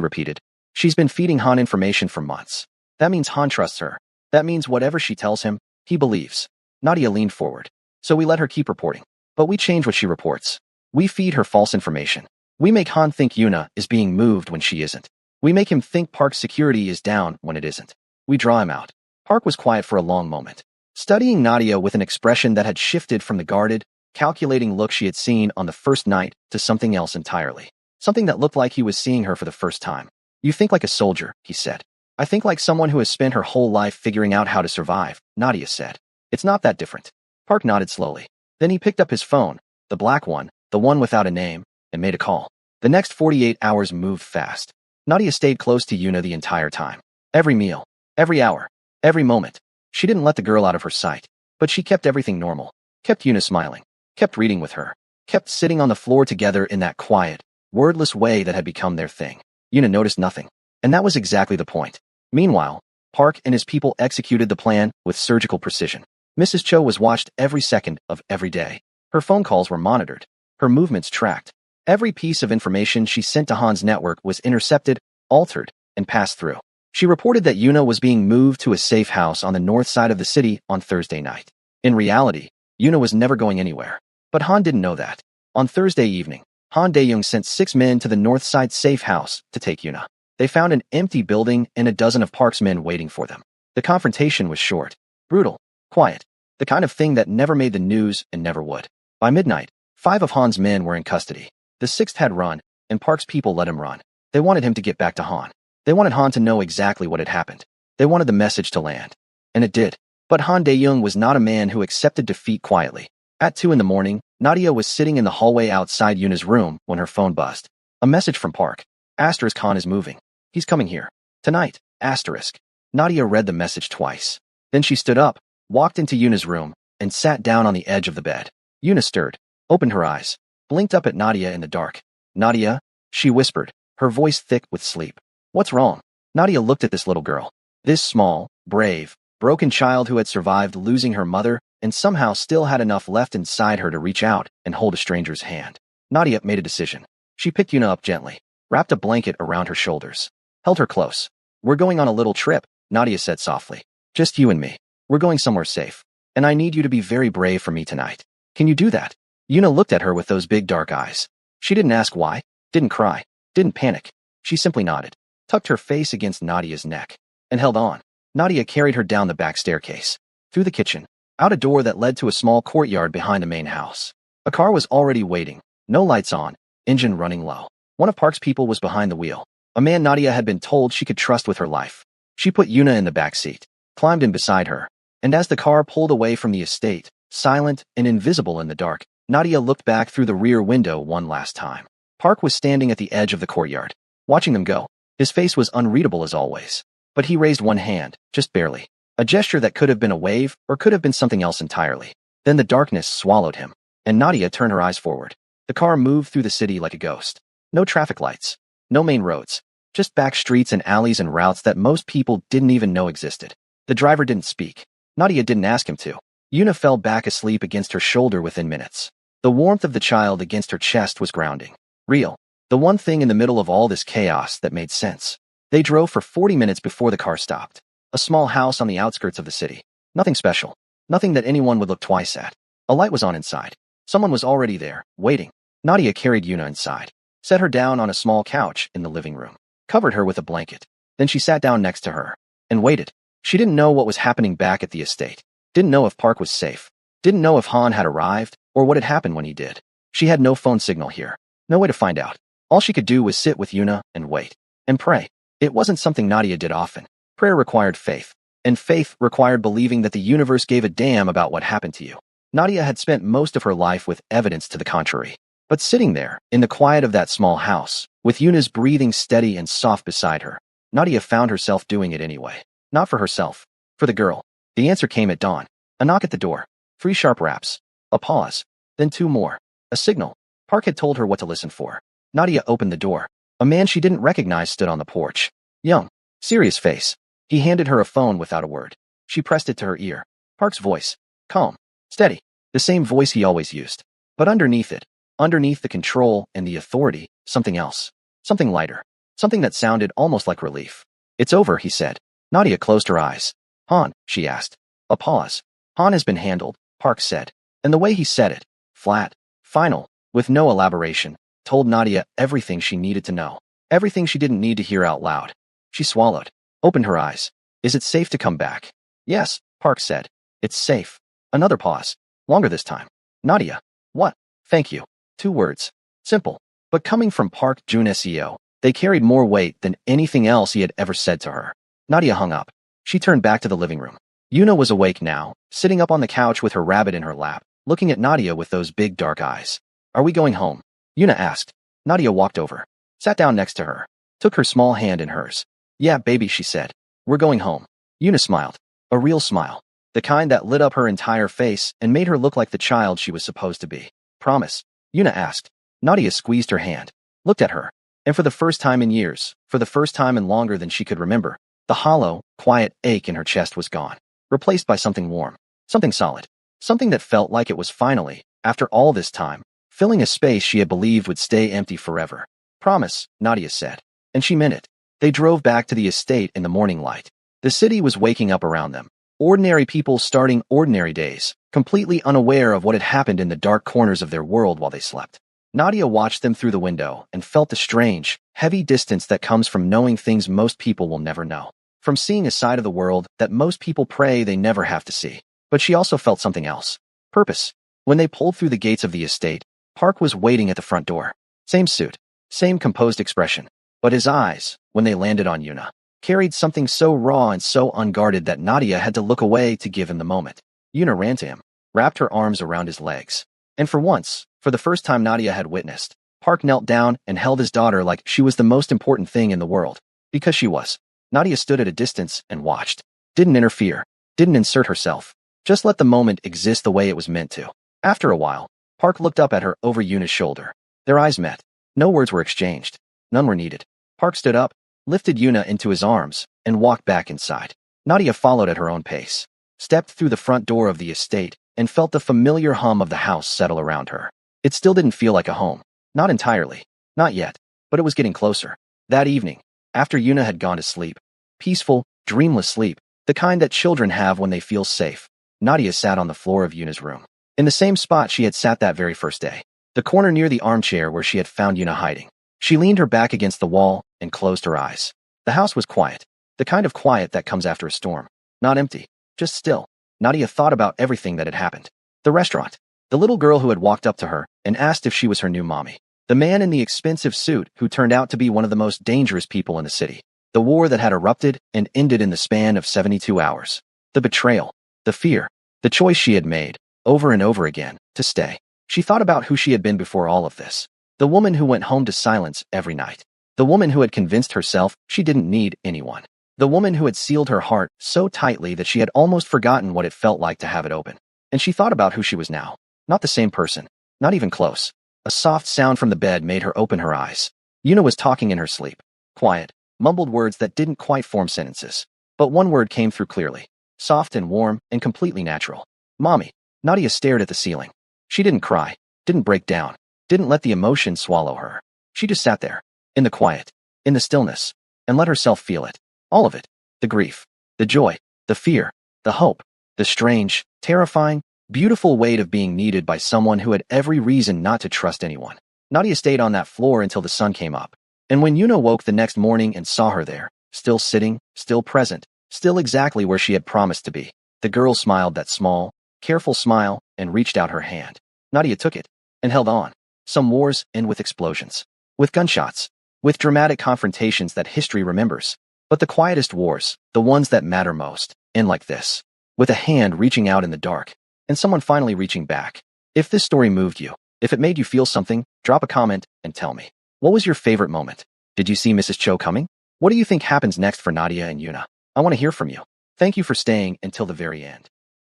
repeated. She's been feeding Han information for months. That means Han trusts her. That means whatever she tells him, he believes. Nadia leaned forward. So we let her keep reporting. But we change what she reports. We feed her false information. We make Han think Yuna is being moved when she isn't. We make him think Park's security is down when it isn't. We draw him out. Park was quiet for a long moment, studying Nadia with an expression that had shifted from the guarded, calculating look she had seen on the first night to something else entirely. Something that looked like he was seeing her for the first time. You think like a soldier, he said. I think like someone who has spent her whole life figuring out how to survive, Nadia said. It's not that different. Park nodded slowly. Then he picked up his phone, the black one, the one without a name, and made a call. The next 48 hours moved fast. Nadia stayed close to Yuna the entire time. Every meal, every hour, every moment. She didn't let the girl out of her sight, but she kept everything normal, kept Yuna smiling, kept reading with her, kept sitting on the floor together in that quiet, wordless way that had become their thing. Yuna noticed nothing, and that was exactly the point. Meanwhile, Park and his people executed the plan with surgical precision. Mrs. Cho was watched every second of every day. Her phone calls were monitored, her movements tracked. Every piece of information she sent to Han's network was intercepted, altered, and passed through. She reported that Yuna was being moved to a safe house on the north side of the city on Thursday night. In reality, Yuna was never going anywhere. But Han didn't know that. On Thursday evening, Han Dae-young sent 6 men to the north side safe house to take Yuna. They found an empty building and a dozen of Park's men waiting for them. The confrontation was short, brutal, quiet, the kind of thing that never made the news and never would. By midnight, 5 of Han's men were in custody. The 6th had run, and Park's people let him run. They wanted him to get back to Han. They wanted Han to know exactly what had happened. They wanted the message to land. And it did. But Han Dae-young was not a man who accepted defeat quietly. At 2 in the morning, Nadia was sitting in the hallway outside Yuna's room when her phone buzzed. A message from Park. Asterisk Han is moving. He's coming here. Tonight. Asterisk. Nadia read the message twice. Then she stood up, walked into Yuna's room, and sat down on the edge of the bed. Yuna stirred, opened her eyes, blinked up at Nadia in the dark. Nadia, she whispered, her voice thick with sleep. What's wrong? Nadia looked at this little girl. This small, brave, broken child who had survived losing her mother and somehow still had enough left inside her to reach out and hold a stranger's hand. Nadia made a decision. She picked Yuna up gently, wrapped a blanket around her shoulders, held her close. We're going on a little trip, Nadia said softly. Just you and me. We're going somewhere safe. And I need you to be very brave for me tonight. Can you do that? Yuna looked at her with those big dark eyes. She didn't ask why, didn't cry, didn't panic. She simply nodded, tucked her face against Nadia's neck, and held on. Nadia carried her down the back staircase, through the kitchen, out a door that led to a small courtyard behind the main house. A car was already waiting, no lights on, engine running low. One of Park's people was behind the wheel, a man Nadia had been told she could trust with her life. She put Yuna in the back seat, climbed in beside her, and as the car pulled away from the estate, silent and invisible in the dark, Nadia looked back through the rear window one last time. Park was standing at the edge of the courtyard, watching them go. His face was unreadable as always, but he raised one hand, just barely, a gesture that could have been a wave or could have been something else entirely. Then the darkness swallowed him, and Nadia turned her eyes forward. The car moved through the city like a ghost. No traffic lights, no main roads, just back streets and alleys and routes that most people didn't even know existed. The driver didn't speak. Nadia didn't ask him to. Yuna fell back asleep against her shoulder within minutes. The warmth of the child against her chest was grounding. Real. The one thing in the middle of all this chaos that made sense. They drove for 40 minutes before the car stopped. A small house on the outskirts of the city. Nothing special. Nothing that anyone would look twice at. A light was on inside. Someone was already there, waiting. Nadia carried Yuna inside, set her down on a small couch in the living room, covered her with a blanket. Then she sat down next to her and waited. She didn't know what was happening back at the estate. Didn't know if Park was safe. Didn't know if Han had arrived or what had happened when he did. She had no phone signal here. No way to find out. All she could do was sit with Yuna and wait. And pray. It wasn't something Nadia did often. Prayer required faith. And faith required believing that the universe gave a damn about what happened to you. Nadia had spent most of her life with evidence to the contrary. But sitting there, in the quiet of that small house, with Yuna's breathing steady and soft beside her, Nadia found herself doing it anyway. Not for herself. For the girl. The answer came at dawn. A knock at the door. 3 sharp raps. A pause. Then 2 more. A signal. Park had told her what to listen for. Nadia opened the door. A man she didn't recognize stood on the porch. Young. Serious face. He handed her a phone without a word. She pressed it to her ear. Park's voice. Calm. Steady. The same voice he always used. But underneath it, underneath the control and the authority, something else. Something lighter. Something that sounded almost like relief. It's over, he said. Nadia closed her eyes. Han, she asked. A pause. Han has been handled, Park said. And the way he said it, flat, final, with no elaboration, told Nadia everything she needed to know. Everything she didn't need to hear out loud. She swallowed, opened her eyes. Is it safe to come back? Yes, Park said. It's safe. Another pause. Longer this time. Nadia. What? Thank you. 2 words. Simple. But coming from Park Jun-seo, they carried more weight than anything else he had ever said to her. Nadia hung up. She turned back to the living room. Yuna was awake now, sitting up on the couch with her rabbit in her lap, looking at Nadia with those big dark eyes. Are we going home? Yuna asked. Nadia walked over, sat down next to her, took her small hand in hers. Yeah, baby, she said. We're going home. Yuna smiled. A real smile. The kind that lit up her entire face and made her look like the child she was supposed to be. Promise? Yuna asked. Nadia squeezed her hand, looked at her, and for the first time in years, for the first time in longer than she could remember, the hollow, quiet ache in her chest was gone, replaced by something warm, something solid, something that felt like it was finally, after all this time, filling a space she had believed would stay empty forever. Promise, Nadia said. And she meant it. They drove back to the estate in the morning light. The city was waking up around them. Ordinary people starting ordinary days, completely unaware of what had happened in the dark corners of their world while they slept. Nadia watched them through the window and felt the strange, heavy distance that comes from knowing things most people will never know. From seeing a side of the world that most people pray they never have to see. But she also felt something else. Purpose. When they pulled through the gates of the estate, Park was waiting at the front door. Same suit. Same composed expression. But his eyes, when they landed on Yuna, carried something so raw and so unguarded that Nadia had to look away to give him the moment. Yuna ran to him, wrapped her arms around his legs. And for once, for the first time Nadia had witnessed, Park knelt down and held his daughter like she was the most important thing in the world. Because she was. Nadia stood at a distance and watched. Didn't interfere. Didn't insert herself. Just let the moment exist the way it was meant to. After a while, Park looked up at her over Yuna's shoulder. Their eyes met. No words were exchanged. None were needed. Park stood up, lifted Yuna into his arms, and walked back inside. Nadia followed at her own pace, stepped through the front door of the estate, and felt the familiar hum of the house settle around her. It still didn't feel like a home. Not entirely. Not yet. But it was getting closer. That evening, after Yuna had gone to sleep, peaceful, dreamless sleep, The kind that children have when they feel safe. Nadia sat on the floor of Yuna's room, in the same spot she had sat that very first day, the corner near the armchair where she had found Yuna hiding. She leaned her back against the wall and closed her eyes. The house was quiet, the kind of quiet that comes after a storm. Not empty, just still. Nadia thought about everything that had happened. The restaurant, the little girl who had walked up to her and asked if she was her new mommy, the man in the expensive suit who turned out to be one of the most dangerous people in the city, the war that had erupted and ended in the span of 72 hours, the betrayal, the fear, the choice she had made, over and over again, to stay. She thought about who she had been before all of this. The woman who went home to silence every night. The woman who had convinced herself she didn't need anyone. The woman who had sealed her heart so tightly that she had almost forgotten what it felt like to have it open. And she thought about who she was now. Not the same person. Not even close. A soft sound from the bed made her open her eyes. Yuna was talking in her sleep. Quiet, mumbled words that didn't quite form sentences. But one word came through clearly. Soft and warm and completely natural. Mommy. Nadia stared at the ceiling. She didn't cry, didn't break down, didn't let the emotion swallow her. She just sat there, in the quiet, in the stillness, and let herself feel it. All of it. The grief, the joy, the fear, the hope, the strange, terrifying, beautiful weight of being needed by someone who had every reason not to trust anyone. Nadia stayed on that floor until the sun came up. And when Yuna woke the next morning and saw her there, still sitting, still present, still exactly where she had promised to be, the girl smiled that small, careful smile and reached out her hand. Nadia took it and held on. Some wars end with explosions, with gunshots, with dramatic confrontations that history remembers. But the quietest wars, the ones that matter most, end like this, with a hand reaching out in the dark and someone finally reaching back. If this story moved you, if it made you feel something, drop a comment and tell me. What was your favorite moment? Did you see Mrs. Cho coming? What do you think happens next for Nadia and Yuna? I want to hear from you. Thank you for staying until the very end.